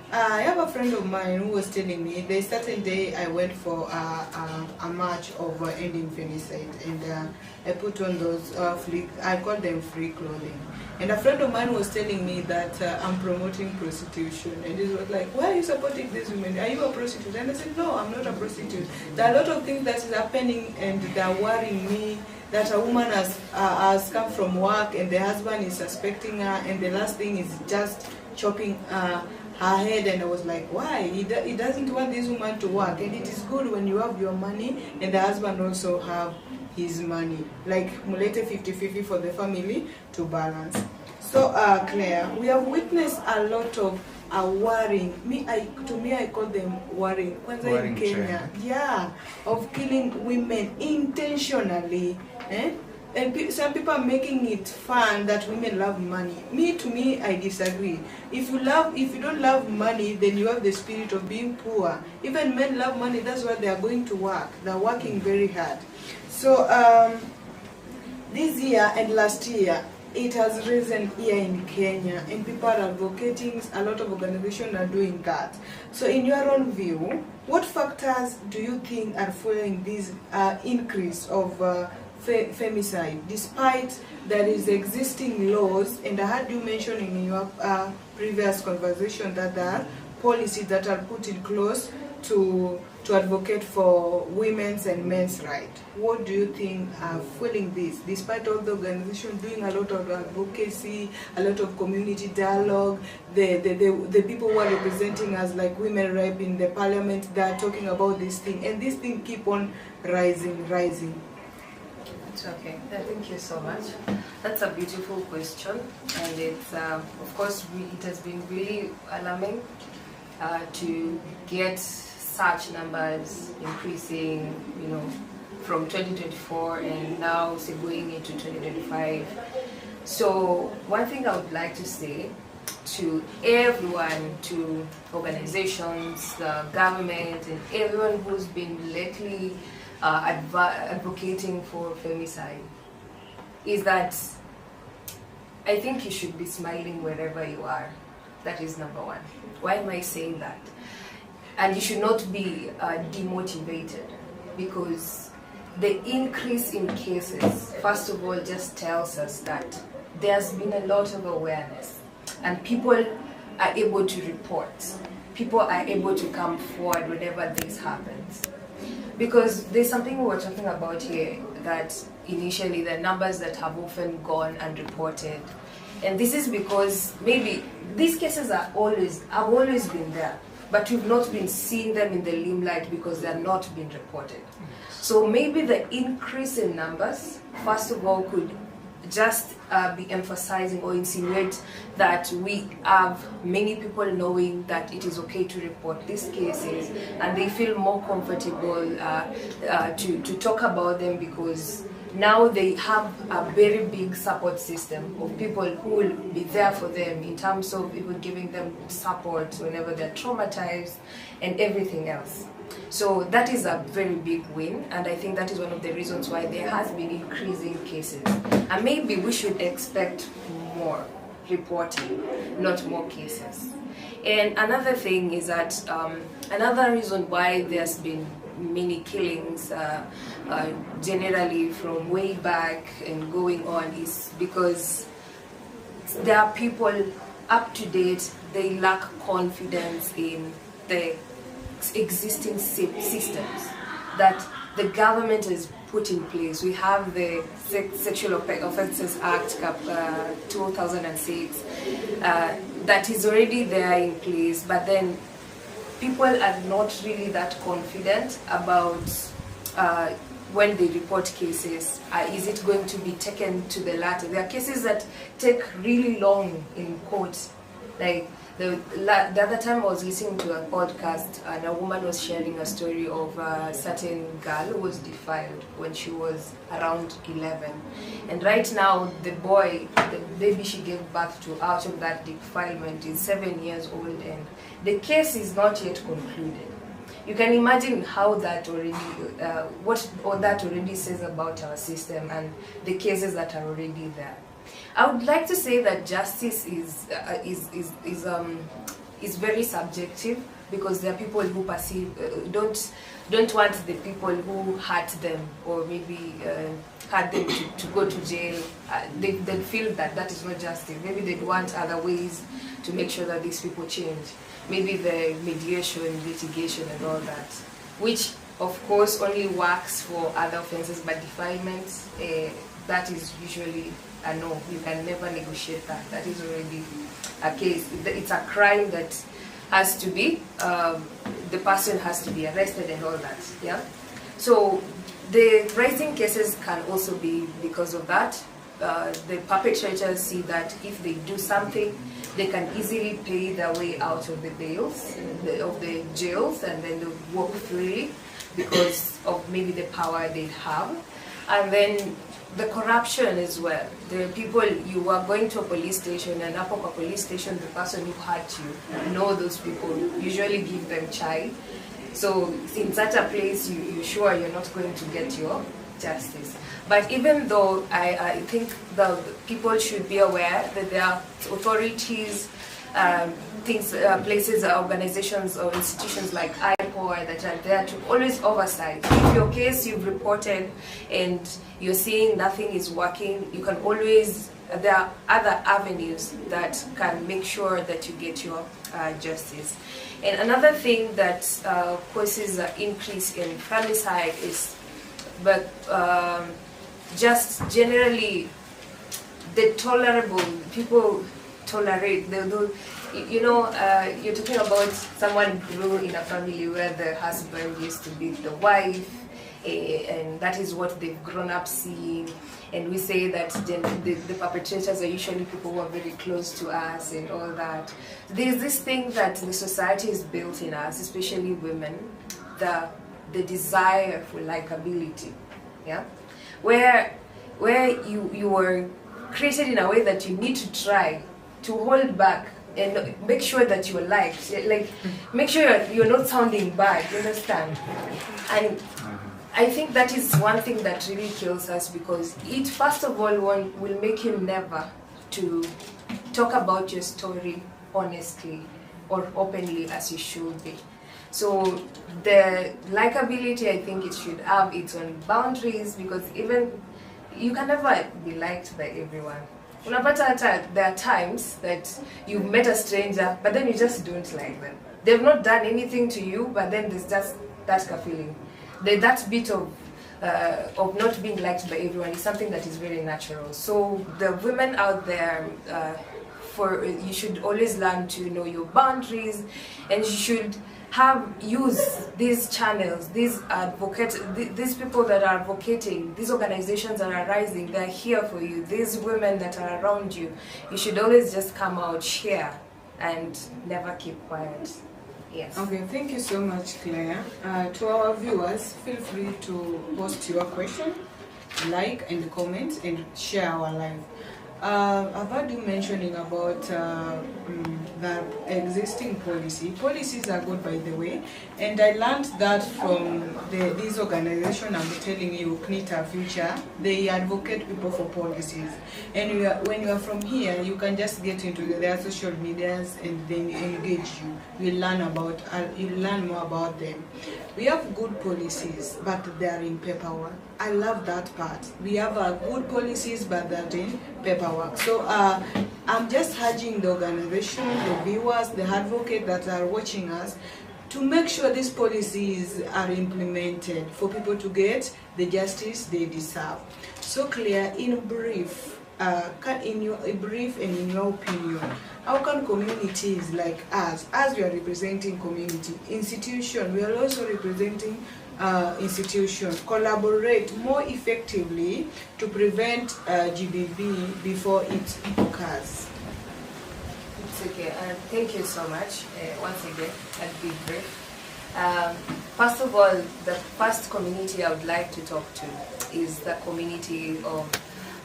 I have a friend of mine who was telling me the certain day I went for a march of ending femicide, and I put on those I call them free clothing. And a friend of mine was telling me that I'm promoting prostitution, and he was like, "Why are you supporting these women? Are you a prostitute?" And I said, "No, I'm not a prostitute. There are a lot of things that is happening, and they're worrying me. That a woman has come from work, and the husband is suspecting her, and the last thing is just chopping her head." And I was like, why? He doesn't want this woman to work, and it is good when you have your money and the husband also have his money, like mulete 50-50 for the family to balance. So Claire, we have witnessed a lot of worrying. To me I call them worrying. Kwanza in Kenya, yeah, of killing women intentionally. And some people are making it fun that women love money. To me, I disagree. If you don't love money, then you have the spirit of being poor. Even men love money. That's why they are going to work. They're working very hard. So this year and last year, it has risen here in Kenya, and people are advocating. A lot of organizations are doing that. So, in your own view, what factors do you think are fueling this increase of femicide, despite there is existing laws? And I heard you mention in your previous conversation that there are policies that are put in close to advocate for women's and men's rights. What do you think are fueling this, despite all the organizations doing a lot of advocacy, a lot of community dialogue, the people who are representing us like women rep in the parliament, they are talking about this thing, and this thing keep on rising. It's okay. Thank you so much. That's a beautiful question, and it's of course it has been really alarming to get such numbers increasing, from 2024 and now say going into 2025. So one thing I would like to say to everyone, to organizations, the government, and everyone who's been lately advocating for femicide, is that I think you should be smiling wherever you are. That is number one. Why am I saying that? And you should not be demotivated, because the increase in cases, first of all, just tells us that there's been a lot of awareness, and people are able to report. People are able to come forward whenever this happens. Because there's something we were talking about here, that initially the numbers that have often gone unreported. And this is because maybe these cases have always been there, but we've not been seeing them in the limelight because they're not being reported. So maybe the increase in numbers, first of all, could just be emphasizing or insinuate that we have many people knowing that it is okay to report these cases, and they feel more comfortable to talk about them, because now they have a very big support system of people who will be there for them in terms of even giving them support whenever they're traumatized and everything else. So that is a very big win, and I think that is one of the reasons why there has been increasing cases. And maybe we should expect more reporting, not more cases. And another thing is that another reason why there's been many killings generally from way back and going on is because there are people up to date, they lack confidence in the existing systems that the government has put in place. We have the Sexual Offences Act 2006 that is already there in place, but then people are not really that confident about when they report cases. Is it going to be taken to the latter? There are cases that take really long in court. Like the other time I was listening to a podcast, and a woman was sharing a story of a certain girl who was defiled when she was around 11. And right now, the baby she gave birth to out of that defilement is 7 years old, and the case is not yet concluded. You can imagine how that already, what all that already says about our system and the cases that are already there. I would like to say that justice is very subjective, because there are people who perceive don't want the people who hurt them or maybe hurt them to go to jail. They feel that is not justice. Maybe they'd want other ways to make sure that these people change. Maybe the mediation, litigation, and all that, which of course only works for other offenses, but defilement, that is usually a no. You can never negotiate that. That is already a case. It's a crime that has to be, the person has to be arrested and all that. Yeah. So the rising cases can also be because of that. The perpetrators see that if they do something, they can easily pay their way out of the bails, of the jails, and then they walk freely because of maybe the power they have. And then the corruption as well. There are people, you are going to a police station, and up at a police station, the person who hurt you, know those people, usually give them chai. So in such a place, you're sure you're not going to get your justice. But even though I think the people should be aware that there are authorities, places, organizations or institutions like IPOA that are there to always oversight. If your case you've reported and you're seeing nothing is working, you can always, there are other avenues that can make sure that you get your justice. And another thing that causes an increase in femicide is, just generally the tolerable, people tolerate, you're talking about someone grew in a family where the husband used to beat the wife, and that is what they've grown up seeing. And we say that the perpetrators are usually people who are very close to us and all that. There's this thing that the society is built in us, especially women, the desire for likability, yeah, where you were created in a way that you need to try to hold back and make sure that you're liked, like make sure you're not sounding bad, you understand? And I think that is one thing that really kills us, because it first of all will make you never to talk about your story honestly or openly as you should be. So the likability, I think it should have its own boundaries, because even you can never be liked by everyone. There are times that you've met a stranger, but then you just don't like them. They've not done anything to you, but then there's just that feeling. That bit of not being liked by everyone is something that is very natural. So the women out there, you should always learn to know your boundaries, and you should use these channels, these advocates, these people that are advocating, these organizations that are rising, they're here for you. These women that are around you, you should always just come out, share, and never keep quiet. Yes. Okay, thank you so much, Claire. To our viewers, feel free to post your question, like and comment, and share our live. I've heard you mentioning about the existing policies are good, by the way, and I learned that from this organization I'm telling you, Knita Future. They advocate people for policies, and when you are from here, you can just get into their social medias and then engage you learn more about them. We have good policies, but they are in paperwork. I love that part. We have good policies, but they're in paperwork. So I'm just urging the organization, the viewers, the advocates that are watching us, to make sure these policies are implemented for people to get the justice they deserve. So Claire, in brief, and in your opinion, how can communities like us, as we are representing community, institution, we are also representing institutions, collaborate more effectively to prevent GBV before it occurs? It's okay. Thank you so much. Once again, I'll be brief. First of all, the first community I would like to talk to is the community of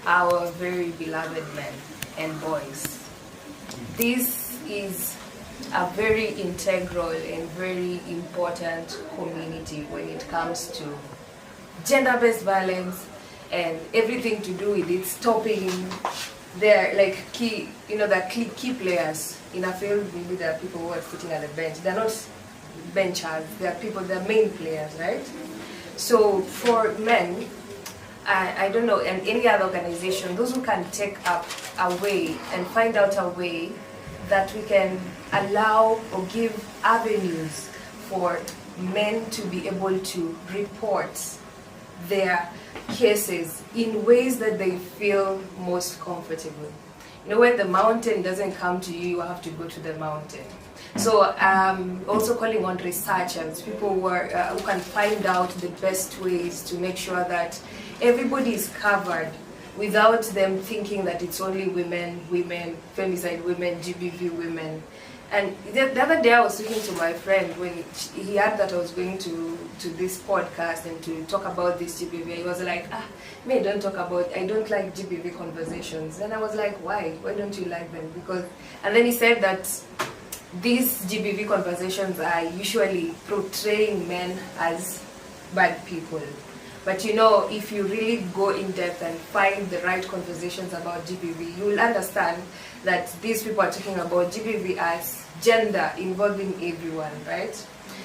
our very beloved men and boys. This is a very integral and very important community when it comes to gender-based violence and everything to do with it stopping. They're like key, the key players in a field. Maybe there are people who are sitting at the bench. They're not benchers. They're main players, right? So for men, I don't know, and any other organization, those who can take up a way and find out a way that we can allow or give avenues for men to be able to report their cases in ways that they feel most comfortable. When the mountain doesn't come to you, you have to go to the mountain. So also calling on researchers, people who can find out the best ways to make sure that everybody is covered without them thinking that it's only women, femicide women, GBV women. And the other day I was speaking to my friend when he heard that I was going to this podcast and to talk about this GBV. He was like, me, I don't like GBV conversations. And I was like, why? Why don't you like them? Because, and then he said that these GBV conversations are usually portraying men as bad people. But you know, if you really go in depth and find the right conversations about GBV, you will understand that these people are talking about GBV as gender involving everyone, right?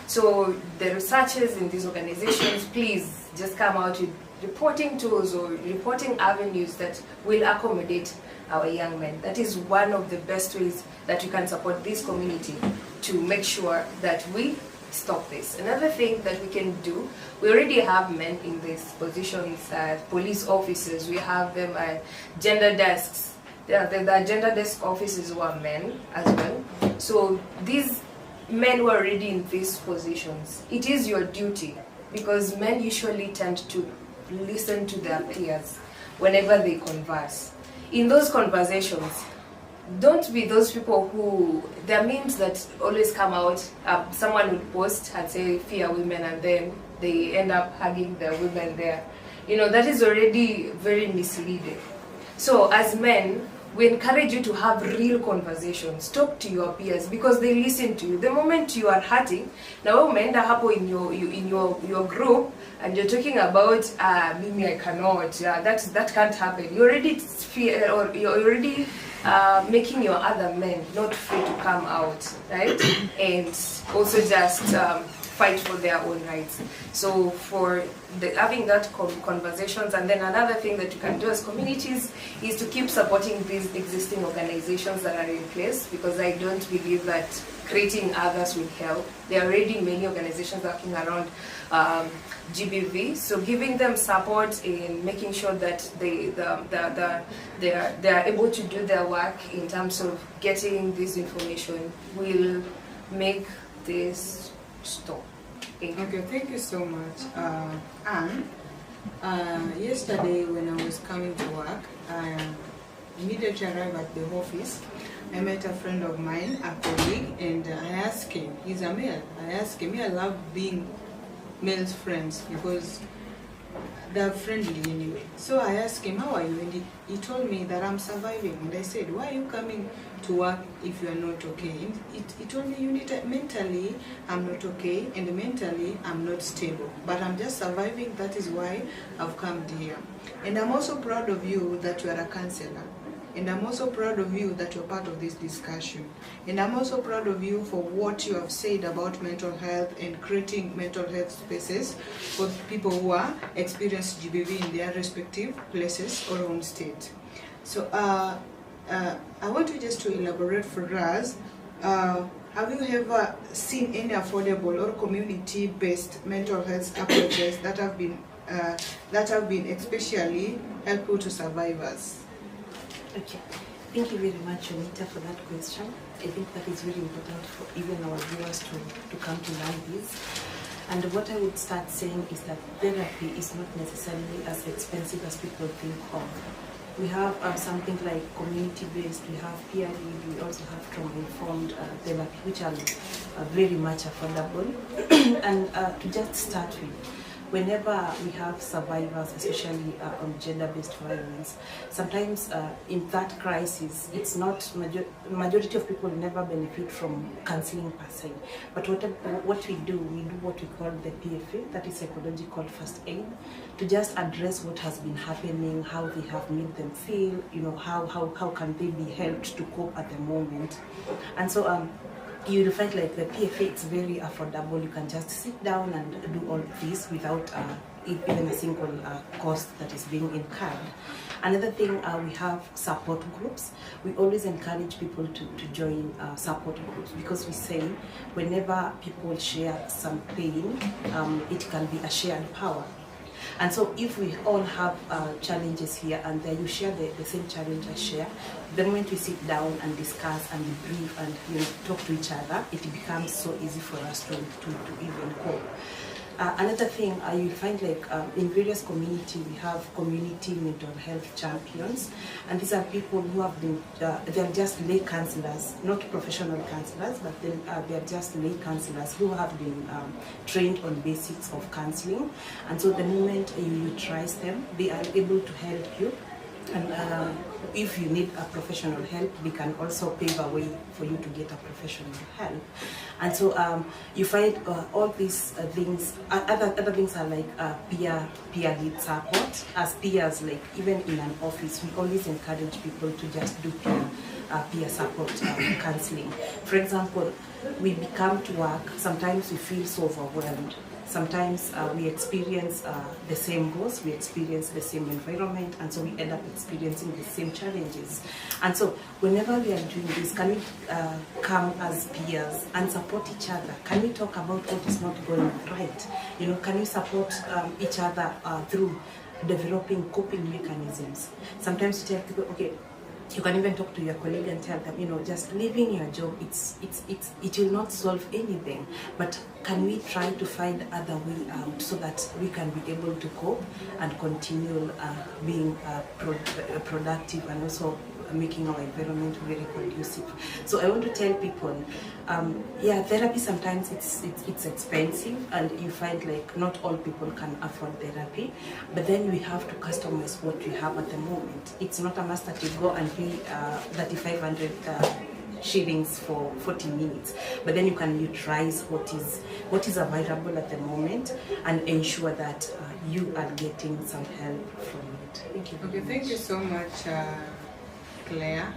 So the researchers in these organizations, please just come out with reporting tools or reporting avenues that will accommodate our young men. That is one of the best ways that we can support this community to make sure that we stop this. Another thing that we can do, we already have men in these positions as police officers. We have them at gender desks. The gender desk officers who are men as well. So these men who are already in these positions, it is your duty, because men usually tend to listen to their peers whenever they converse. In those conversations, don't be those people who, there are memes that always come out, someone would post and say fear women, and then they end up hugging the women there. You know, that is already very misleading. So as men, we encourage you to have real conversations. Talk to your peers because they listen to you. The moment you are hurting, now umeenda hapo in your group and you're talking about mimi I cannot, that can't happen. You already fear, or you're already making your other men not free to come out, right? And also just fight for their own rights. So for having that conversations, and then another thing that you can do as communities is to keep supporting these existing organizations that are in place, because I don't believe that creating others will help. There are already many organizations working around GBV, so giving them support in making sure that they are able to do their work in terms of getting this information will make this stop. Okay, thank you so much, Anne. Yesterday when I was coming to work, I immediately arrived at the office. I met a friend of mine, a colleague, and I asked him, he's a male, I asked him, I love being male friends because they're friendly anyway. So I asked him, how are you? And he told me that I'm surviving. And I said, why are you coming to work if you are not okay? And he told me, mentally I'm not okay, and mentally I'm not stable, but I'm just surviving. That is why I've come here. And I'm also proud of you that you are a counselor. And I'm also proud of you that you're part of this discussion. And I'm also proud of you for what you have said about mental health and creating mental health spaces for people who are experiencing GBV in their respective places or home state. So I want you just to elaborate for us. Have you ever seen any affordable or community-based mental health approaches that have been especially helpful to survivors? Okay, thank you very much, Anita, for that question. I think that is very important for even our viewers to come to learn this. And what I would start saying is that therapy is not necessarily as expensive as people think of. We have something like community-based, we have peer lead, we also have trauma-informed therapy, which are very much affordable. And to just start with, whenever we have survivors, especially on gender-based violence, sometimes in that crisis, it's not, majority of people never benefit from counseling per se. But what we do what we call the PFA, that is psychological first aid, to just address what has been happening, how they have made them feel, you know, how can they be helped to cope at the moment. And so you'll find like the PFA, it's very affordable. You can just sit down and do all this without even a single cost that is being incurred. Another thing, we have support groups. We always encourage people to join support groups, because we say whenever people share some pain, it can be a shared power. And so if we all have challenges here and there, you share the same challenge I share, the moment we sit down and discuss and debrief and talk to each other, it becomes so easy for us to even cope. Another thing, you find like in various communities, we have community mental health champions, and these are people who have been, they are just lay counselors, not professional counselors, but then they are just lay counselors who have been trained on basics of counseling, and so the moment you utilize them, they are able to help you. And if you need a professional help, we can also pave a way for you to get a professional help. And so you find all these things, other things are like peer lead support. As peers, like even in an office, we always encourage people to just do peer support counseling. For example, we come to work, sometimes we feel so overwhelmed. Sometimes we experience the same goals, we experience the same environment, and so we end up experiencing the same challenges. And so whenever we are doing this, can we come as peers and support each other? Can we talk about what is not going right? You know, can we support each other through developing coping mechanisms? Sometimes we tell people, okay, you can even talk to your colleague and tell them, you know, just leaving your job, it will not solve anything. But can we try to find other way out so that we can be able to cope and continue being productive and also making our environment very conducive. So I want to tell people, yeah, therapy sometimes it's expensive, and you find like not all people can afford therapy, but then we have to customize what we have at the moment. It's not a must that you go and pay 3,500 shillings for 40 minutes, but then you can utilize what is available at the moment and ensure that you are getting some help from it. Thank you. Okay, thank you so much, Claire.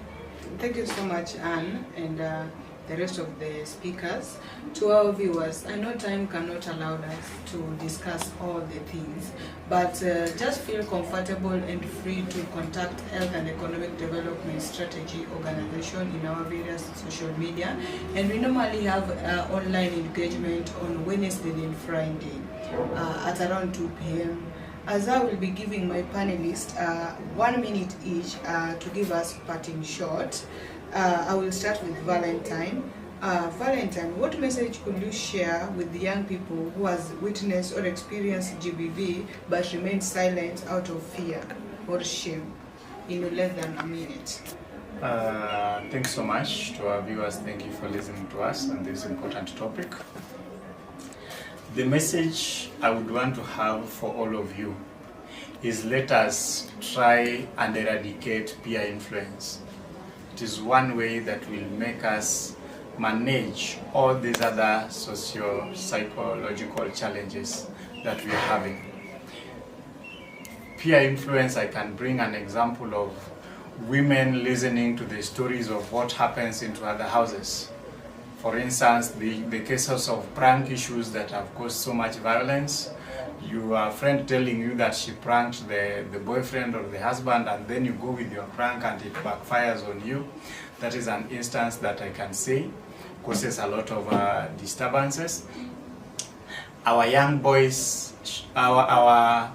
Thank you so much, Anne, and the rest of the speakers. To our viewers, I know time cannot allow us to discuss all the things, but just feel comfortable and free to contact Health and Economic Development Strategy Organization in our various social media. And we normally have online engagement on Wednesday and Friday at around 2 p.m. As I will be giving my panelists 1 minute each to give us parting shot, I will start with Valentine. Valentine, what message could you share with the young people who has witnessed or experienced GBV but remain silent out of fear or shame in less than a minute? Thanks so much to our viewers. Thank you for listening to us on this important topic. The message I would want to have for all of you is, let us try and eradicate peer influence. It is one way that will make us manage all these other socio-psychological challenges that we are having. Peer influence, I can bring an example of women listening to the stories of what happens into other houses. For instance, the cases of prank issues that have caused so much violence. Your friend telling you that she pranked the boyfriend or the husband, and then you go with your prank and it backfires on you. That is an instance that I can say causes a lot of disturbances. Our young boys, our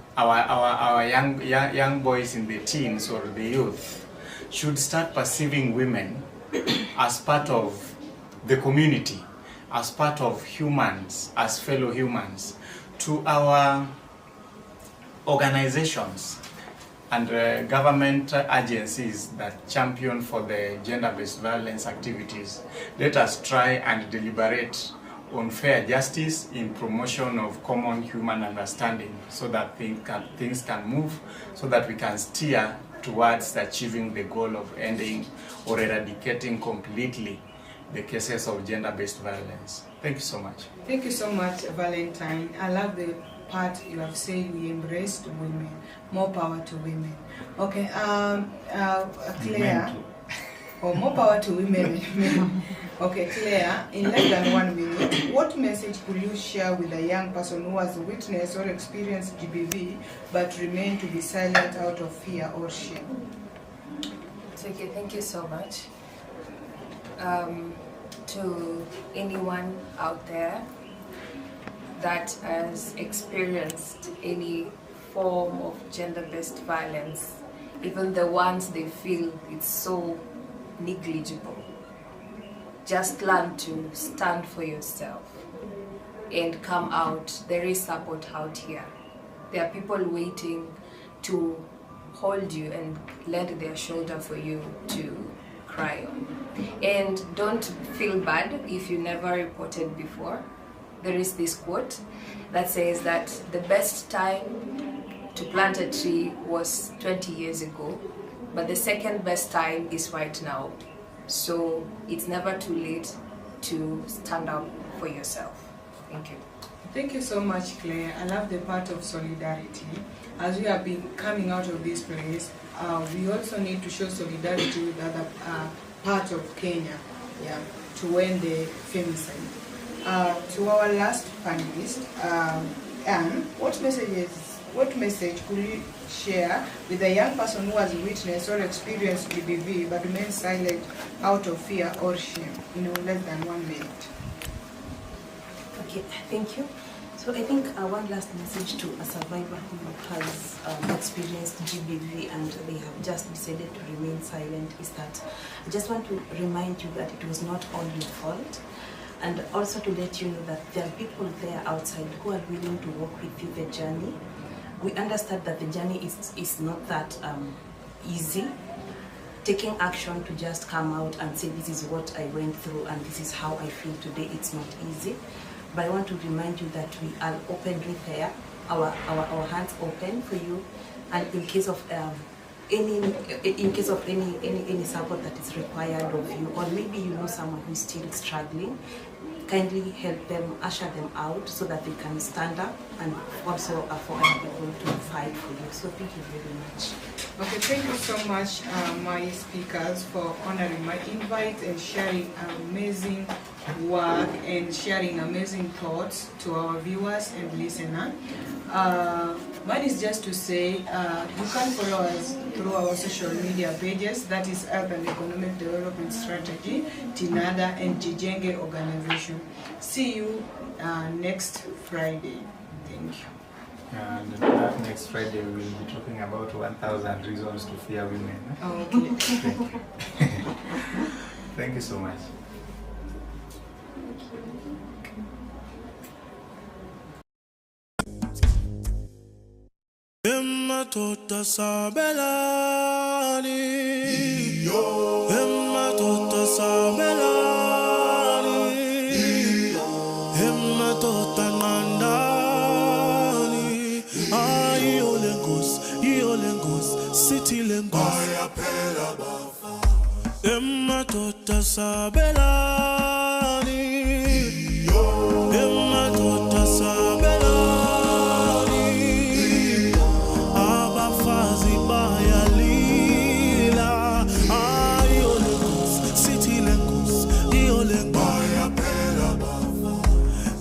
young boys in the teens or the youth should start perceiving women as part of the community, as part of humans, as fellow humans. To our organizations and government agencies that champion for the gender-based violence activities, let us try and deliberate on fair justice in promotion of common human understanding, so that things can move, so that we can steer towards achieving the goal of ending or eradicating completely the cases of gender-based violence. Thank you so much. Thank you so much, Valentine. I love the part you have said, we embraced women. More power to women. Okay, Claire. Oh, more power to women. Okay, Claire, in less than 1 minute, what message could you share with a young person who has witnessed or experienced GBV but remain to be silent out of fear or shame? Okay, thank you so much. To anyone out there that has experienced any form of gender-based violence, even the ones they feel it's so negligible, just learn to stand for yourself. and come out. There is support out here. There are people waiting to hold you and lend their shoulder for you to cry on. And don't feel bad if you never reported before. There is this quote that says that the best time to plant a tree was 20 years ago, but the second best time is right now. So it's never too late to stand up for yourself. Thank you. Thank you so much, Claire. I love the part of solidarity. As we have been coming out of this place, we also need to show solidarity with other parts of Kenya, to end the femicide. To our last panelist, Anne, what message could you share with a young person who has witnessed or experienced GBV but remains silent out of fear or shame? Less than 1 minute. Okay, thank you. So I think one last message to a survivor who has experienced GBV and they have just decided to remain silent is that I just want to remind you that it was not all your fault, and also to let you know that there are people there outside who are willing to walk with you the journey. We understand that the journey is not that easy. Taking action to just come out and say this is what I went through and this is how I feel today, it's not easy. But I want to remind you that we are openly there, our hands open for you, and in case of any support that is required of you, or maybe you know someone who is still struggling, kindly help them, usher them out so that they can stand up and also for other people to fight for you. So thank you very much. Okay, thank you so much, my speakers, for honoring my invite and sharing amazing work and sharing amazing thoughts to our viewers and listeners. Mine is just to say you can follow us through our social media pages, that is Urban Economic Development Strategy, TINADA, and Jijenge Organization. See you next Friday. Thank you. And that next Friday we will be talking about 1,000 reasons to fear women. Okay. Thank you so much. Emma tota sabelani, Emma tota sabelani, Emma tota nandani. Ay olengos, city lengos. Emma tota sabelani, Emma tota sabelani.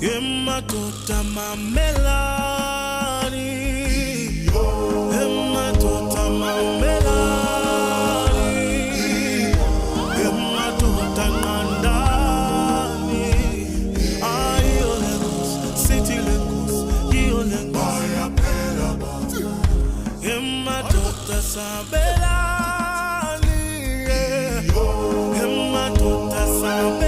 Emma tota mamelani, Emma tota mamelani, Emma tota nandani. Ay olengos, city lengos, olengos. Emma tota sabelani, Emma tota sabelani.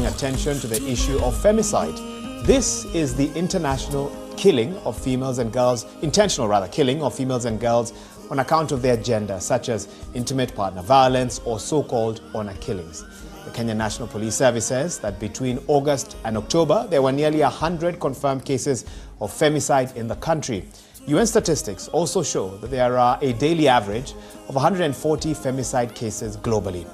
Attention to the issue of femicide. This is the international killing of females and girls, intentional rather, killing of females and girls on account of their gender, such as intimate partner violence or so-called honor killings. The Kenya National Police Service says that between August and October, there were nearly 100 confirmed cases of femicide in the country. UN statistics also show that there are a daily average of 140 femicide cases globally.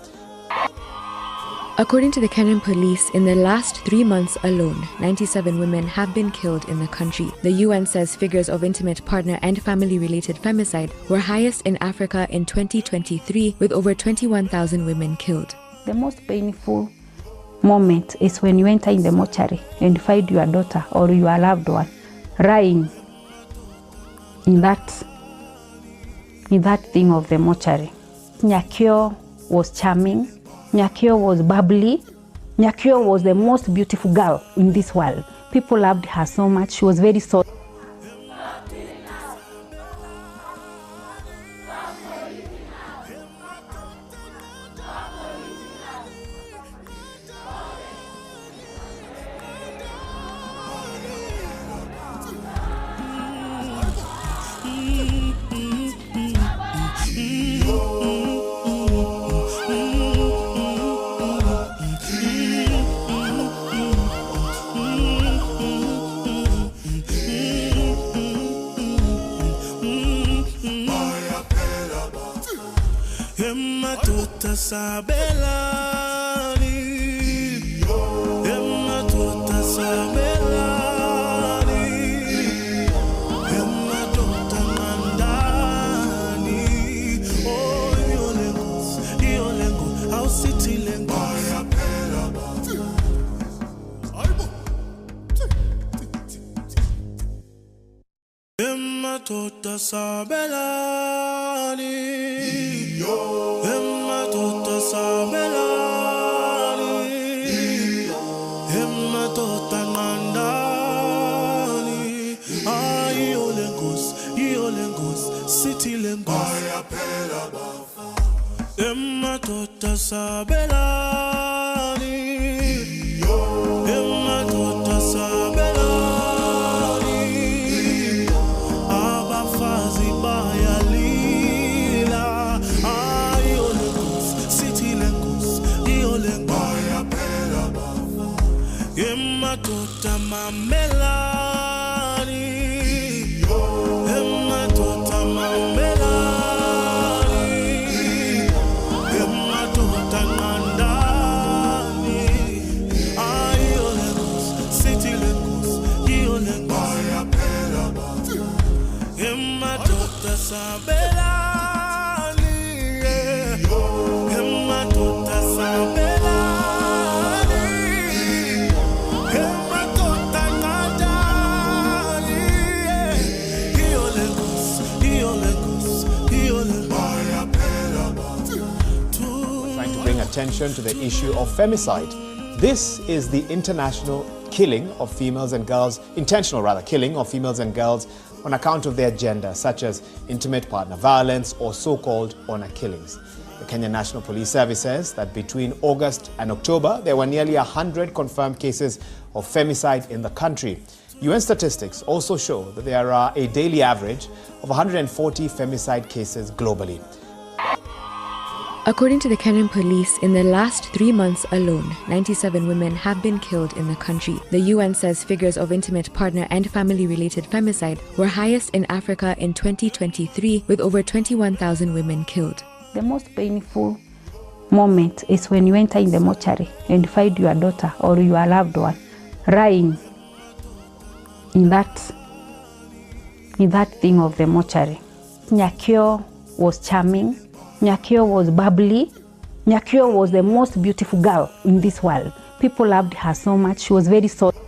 According to the Kenyan police, in the last 3 months alone, 97 women have been killed in the country. The UN says figures of intimate partner and family-related femicide were highest in Africa in 2023, with over 21,000 women killed. The most painful moment is when you enter in the mortuary and find your daughter or your loved one lying in that thing of the mortuary. Nyakio was charming. Nyakio was bubbly. Nyakio was the most beautiful girl in this world. People loved her so much. She was very soft. Tota Sabelani, Emma Tota Sabelani, Emma Tota Mandani, oh Iolengo, our city lengo. Emma Tota Sabelani, Emma Tota Sabelani, Emma Tota Nandani, Iolengos, City Lengos, Emma Tota Sabelani, Emma Tota Sabelani. Emma Tota Mamelani, Emma Tota Mamelani, Emma Tota Nandani, Iolengos, City Lengos, Iolengos, Emma Tota Sabelani, Emma Tota Sabelani. Attention to the issue of femicide. This is the international killing of females and girls, intentional rather, killing of females and girls on account of their gender, such as intimate partner violence or so-called honor killings. The Kenya National Police Service says that between August and October, there were nearly 100 confirmed cases of femicide in the country. UN statistics also show that there are a daily average of 140 femicide cases globally. According to the Kenyan police, in the last 3 months alone, 97 women have been killed in the country. The UN says figures of intimate partner and family-related femicide were highest in Africa in 2023, with over 21,000 women killed. The most painful moment is when you enter in the mortuary and find your daughter or your loved one lying in that thing of the mortuary. Nyakio was charming. Nyakio was bubbly. Nyakio was the most beautiful girl in this world. People loved her so much. She was very soft.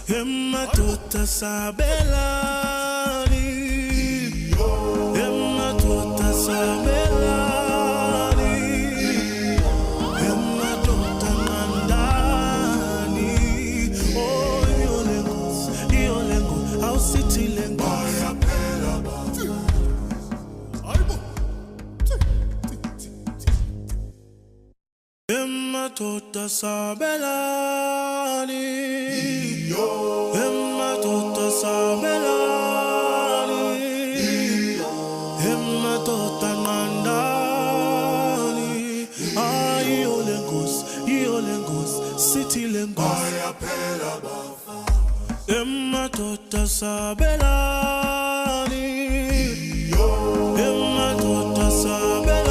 Emma Tota Sabelani, Emma Tota Sabelani, Emma Tota Nandani, oh Iolengo, our city lengo. Emma Tota Sabelani, Emma Tota Sabelani, Emma Tota Nandani, Iolengos, City Lengos, Emma Tota Sabelani, Emma Tota Sabelani,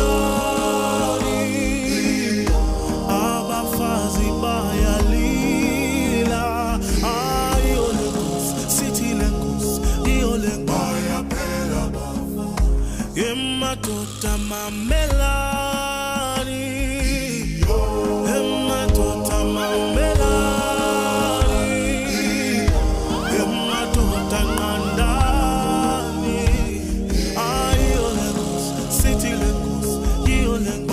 Yematota mamelani, yematota mamelani, yematota ngandani. Ayo Lagos, city Lagos, iyo Lagos.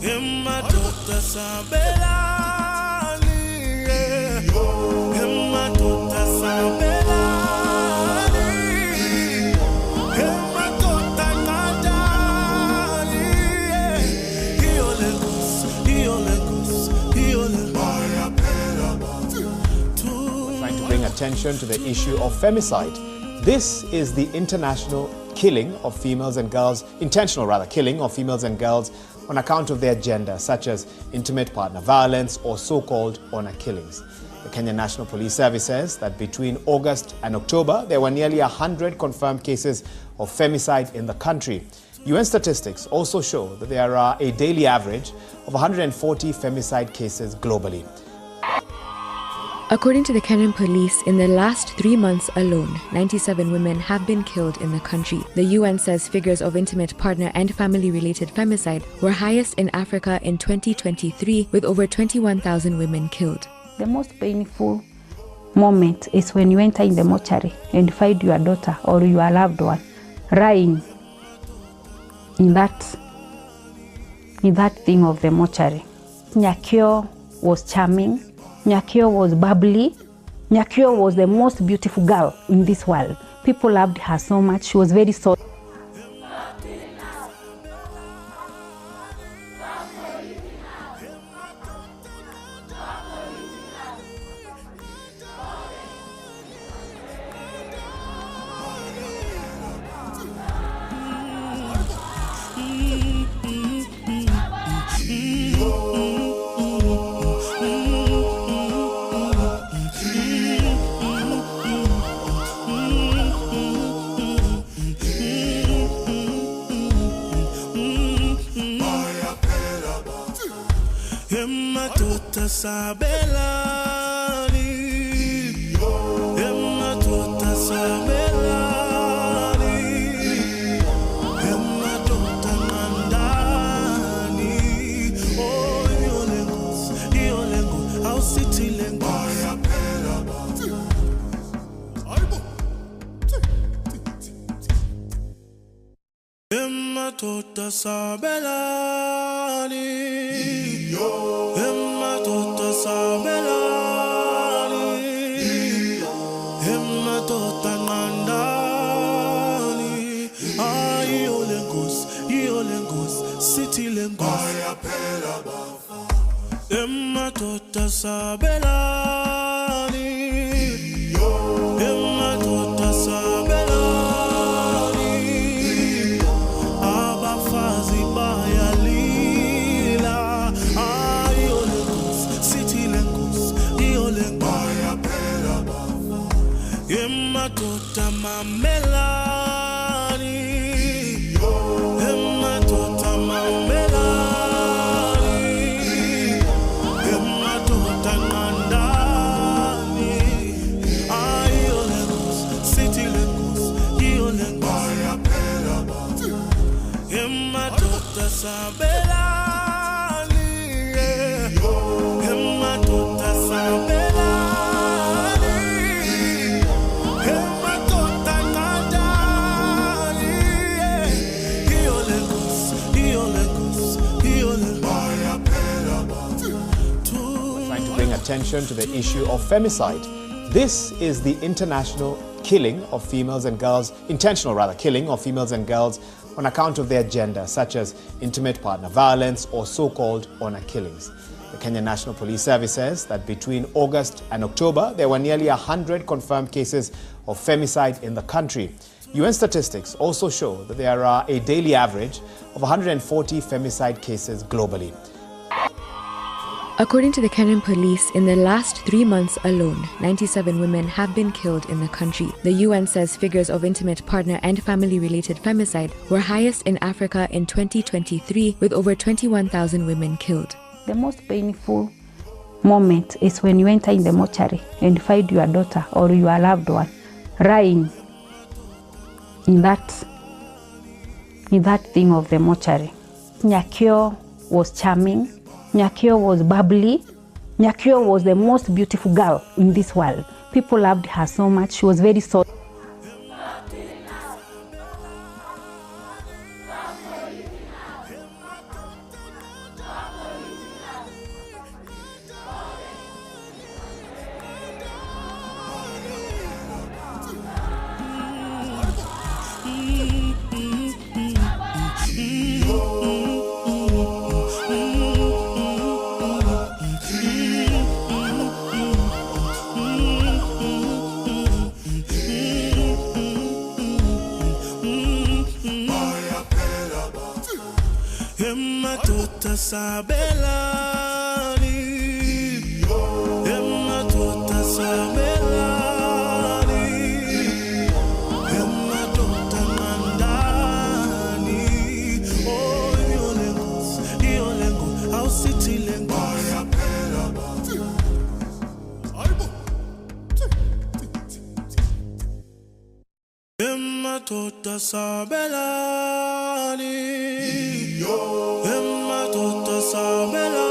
Yematota sabelani, yematota sabelani. Attention to the issue of femicide. This is the international killing of females and girls, intentional rather, killing of females and girls on account of their gender, such as intimate partner violence or so-called honor killings. The Kenya National Police Service says that between August and October, there were nearly 100 confirmed cases of femicide in the country. UN statistics also show that there are a daily average of 140 femicide cases globally. According to the Kenyan police, in the last 3 months alone, 97 women have been killed in the country. The UN says figures of intimate partner and family-related femicide were highest in Africa in 2023, with over 21,000 women killed. The most painful moment is when you enter in the mortuary and find your daughter or your loved one lying in that thing of the mortuary. Nyakio was charming. Nyakio was bubbly. Nyakio was the most beautiful girl in this world. People loved her so much. She was very soft. Yematota sabelani, yematota sabelani, yematota ngandani. Oh, iyo Lagos, our city Lagos. Yematota sabelani. Yematota sabelani, yematota ngandani. Iyo Lagos, city Lagos. Yematota sabelani, yematota sabelani. Abafazi bayalila. Yematota mamelani, yematota mamelani, yematota ngandani. Iyo Lagos, city Lagos, iyo Lagos. Yematota sabelani, yematota sabelani. Attention to the issue of femicide. This is the international killing of females and girls, intentional rather, killing of females and girls on account of their gender, such as intimate partner violence or so-called honor killings. The Kenya National Police Service says that between August and October, there were nearly 100 confirmed cases of femicide in the country. UN statistics also show that there are a daily average of 140 femicide cases globally. According to the Kenyan police, in the last 3 months alone, 97 women have been killed in the country. The UN says figures of intimate partner and family-related femicide were highest in Africa in 2023, with over 21,000 women killed. The most painful moment is when you enter in the mortuary and find your daughter or your loved one lying in that thing of the mortuary. Nyakio was charming. Nyakio was bubbly. Nyakio was the most beautiful girl in this world. People loved her so much. She was very soft. Emma tota sabelani, Emma tota sabelani, Emma tota mandani. Oh, Iolengo, how city lengo. Emma tota sabelani, Emma tota sabelani,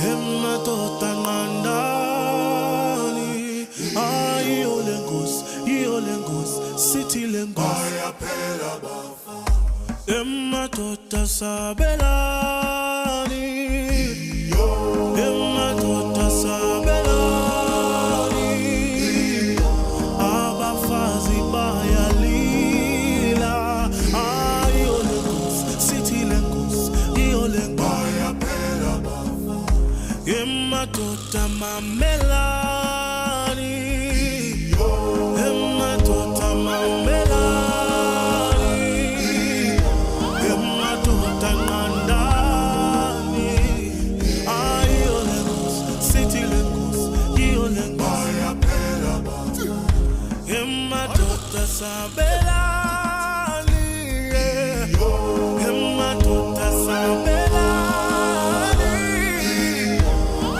Emma tota mandani. Ah, Iolengos, city lengos. Emma tota sabelani, Emma tota sabelani. Abafazi bayalila. Ah, Iolengos, city lengos, Iolengos. Emma tota mamelani, Emma tota mamelani, Emma tota mandani. Ah, Iolengos, city lengos, Iolengos. Emma tota sabelani, Emma tota sabelani,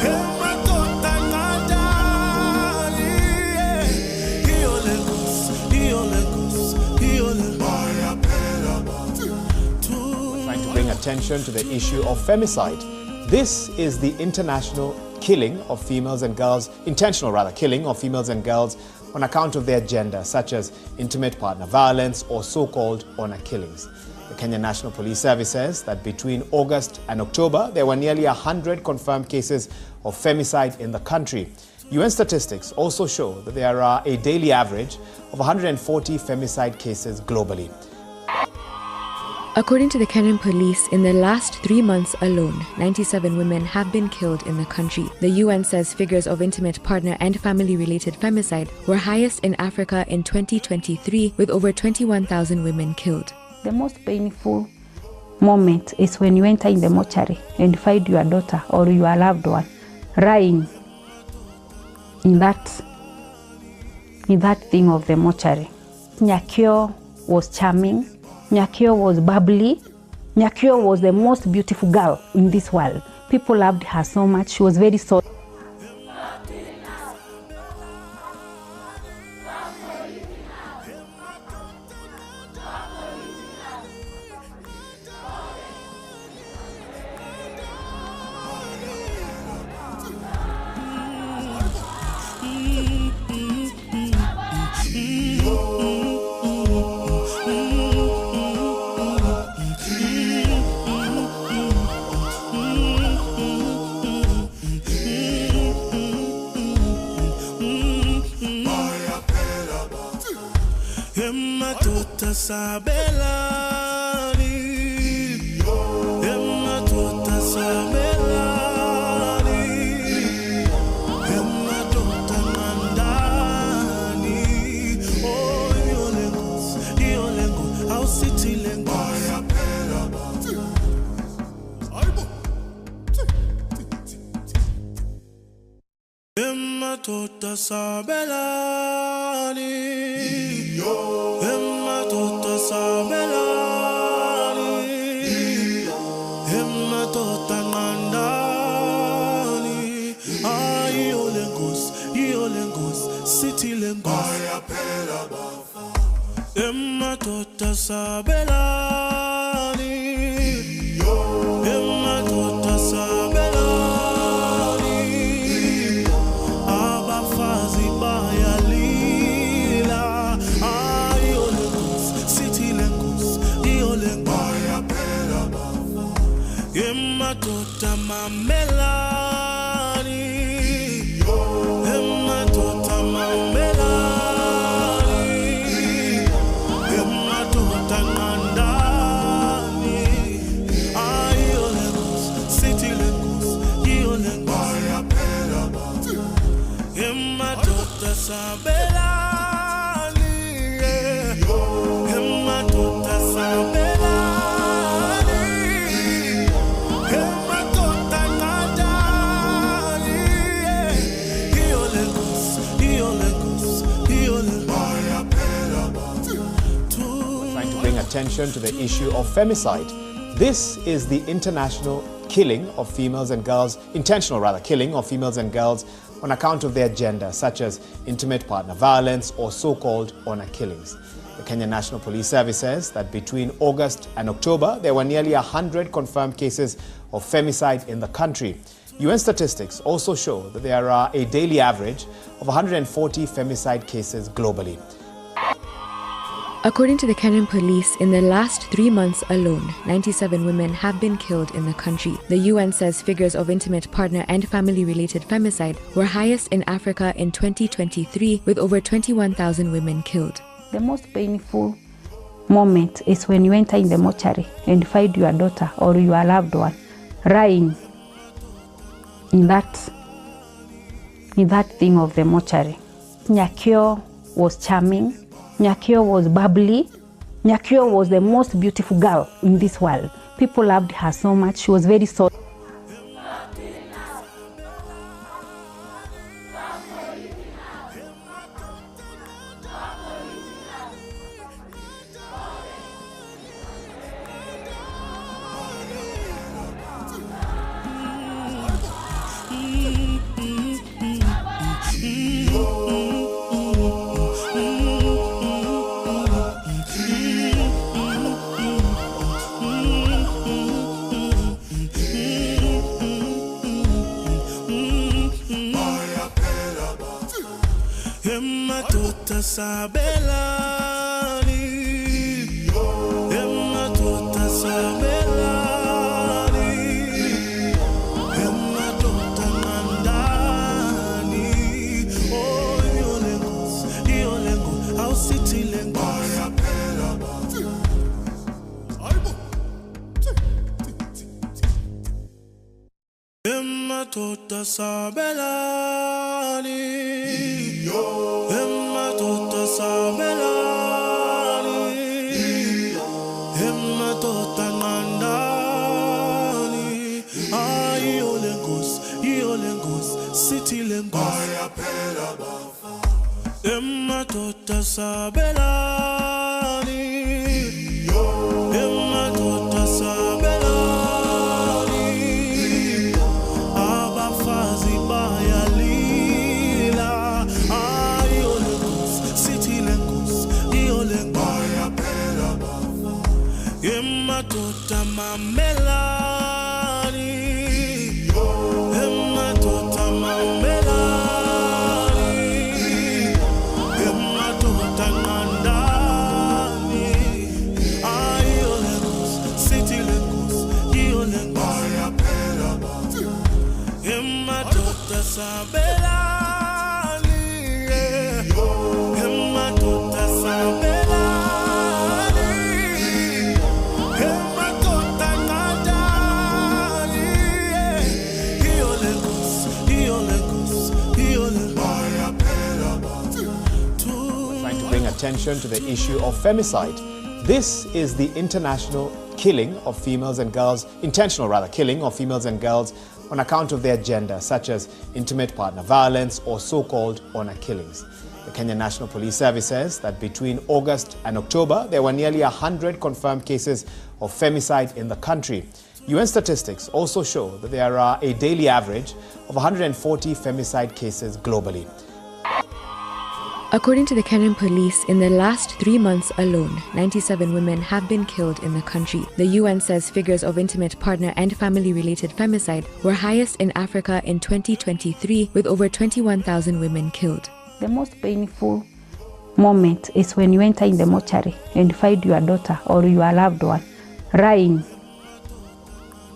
Emma tota mandani. Iolengos, Trying to bring attention to the issue of femicide. This is the international killing of females and girls, intentional rather, killing of females and girls on account of their gender, such as intimate partner violence or so-called honor killings. The Kenya National Police Service says that between August and October, there were nearly 100 confirmed cases of femicide in the country. UN statistics also show that there are a daily average of 140 femicide cases globally. According to the Kenyan police, in the last 3 months alone, 97 women have been killed in the country. The UN says figures of intimate partner and family-related femicide were highest in Africa in 2023, with over 21,000 women killed. The most painful moment is when you enter in the mortuary and find your daughter or your loved one lying in that thing of the mortuary. Nyakio was charming. Nyakio was bubbly. Nyakio was the most beautiful girl in this world. People loved her so much. She was very soft. Emma tota sabelani, Emma tota sabelani, Emma tota mandani. Oh, Iolengo, how city lengos. Emma tota sabelani, Emma tota sabelani, Emma tota mandani. Ah, Iolengos, Lengos, City Lengos. Emma Tota Sabelani. Emma Tota Sabelani. Aba Fazi Bayalila. Ayo Lengos, City Lengos, Io Lengos. Emma Tota Mamelani. Emma Tota Mamelani. Emma Tota Nandani. Ayo Lengos, City Lengos, Io Lengos. Emma Tota Sabelani. Emma Tota Sabelani. Attention to the issue of femicide. This is the international killing of females and girls, intentional rather, killing of females and girls on account of their gender, such as intimate partner violence or so-called honor killings. The Kenya National Police Service says that between August and October, there were nearly 100 confirmed cases of femicide in the country. UN statistics also show that there are a daily average of 140 femicide cases globally. According to the Kenyan police, in the last 3 months alone, 97 women have been killed in the country. The UN says figures of intimate partner and family-related femicide were highest in Africa in 2023, with over 21,000 women killed. The most painful moment is when you enter in the mortuary and find your daughter or your loved one lying in that thing of the mortuary. Nyakio was charming. Nyakio was bubbly. Nyakio was the most beautiful girl in this world. People loved her so much. She was very soft. Emma Tota Sabelani. Emma Tota Sabelani. Emma Tota Nandani. Oh, Io Lengos, our City Lengos. Emma Tota Sabelani. Emma Tota Sabelani. Emma Tota Nandani. Io Lengos, City Lengos. Emma Tota Sabelani. Emma Tota Sabelani. Aba Fazi Bayalila. Io Lengos, City Lengos, Io Lengos. Emma Tota Mamelani. Emma Tota Mamelani. Emma Tota Nandani. Io Lengos, City Lengos, Io Lengos. Emma Tota Sabelani. Emma Tota Sabelani. Emma Tota Nandani. Io Lengos, Io Lengos. Trying to bring attention to the issue of femicide. This is the international killing of females and girls, intentional rather, killing of females and girls on account of their gender, such as intimate partner violence or so-called honor killings. The Kenya National Police Service says that between August and October, there were nearly 100 confirmed cases of femicide in the country. UN statistics also show that there are a daily average of 140 femicide cases globally. According to the Kenyan police, in the last 3 months alone, 97 women have been killed in the country. The UN says figures of intimate partner and family-related femicide were highest in Africa in 2023, with over 21,000 women killed. The most painful moment is when you enter in the mortuary and find your daughter or your loved one lying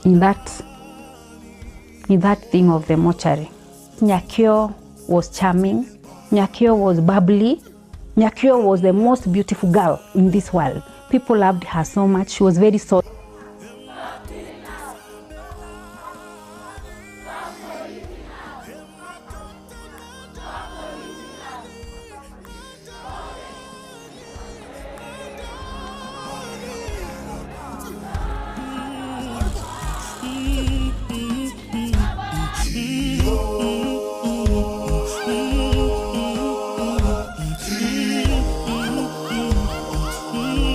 in that thing of the mortuary. Nyakio was charming. Nyakio was bubbly. Nyakio was the most beautiful girl in this world. People loved her so much. She was very soft.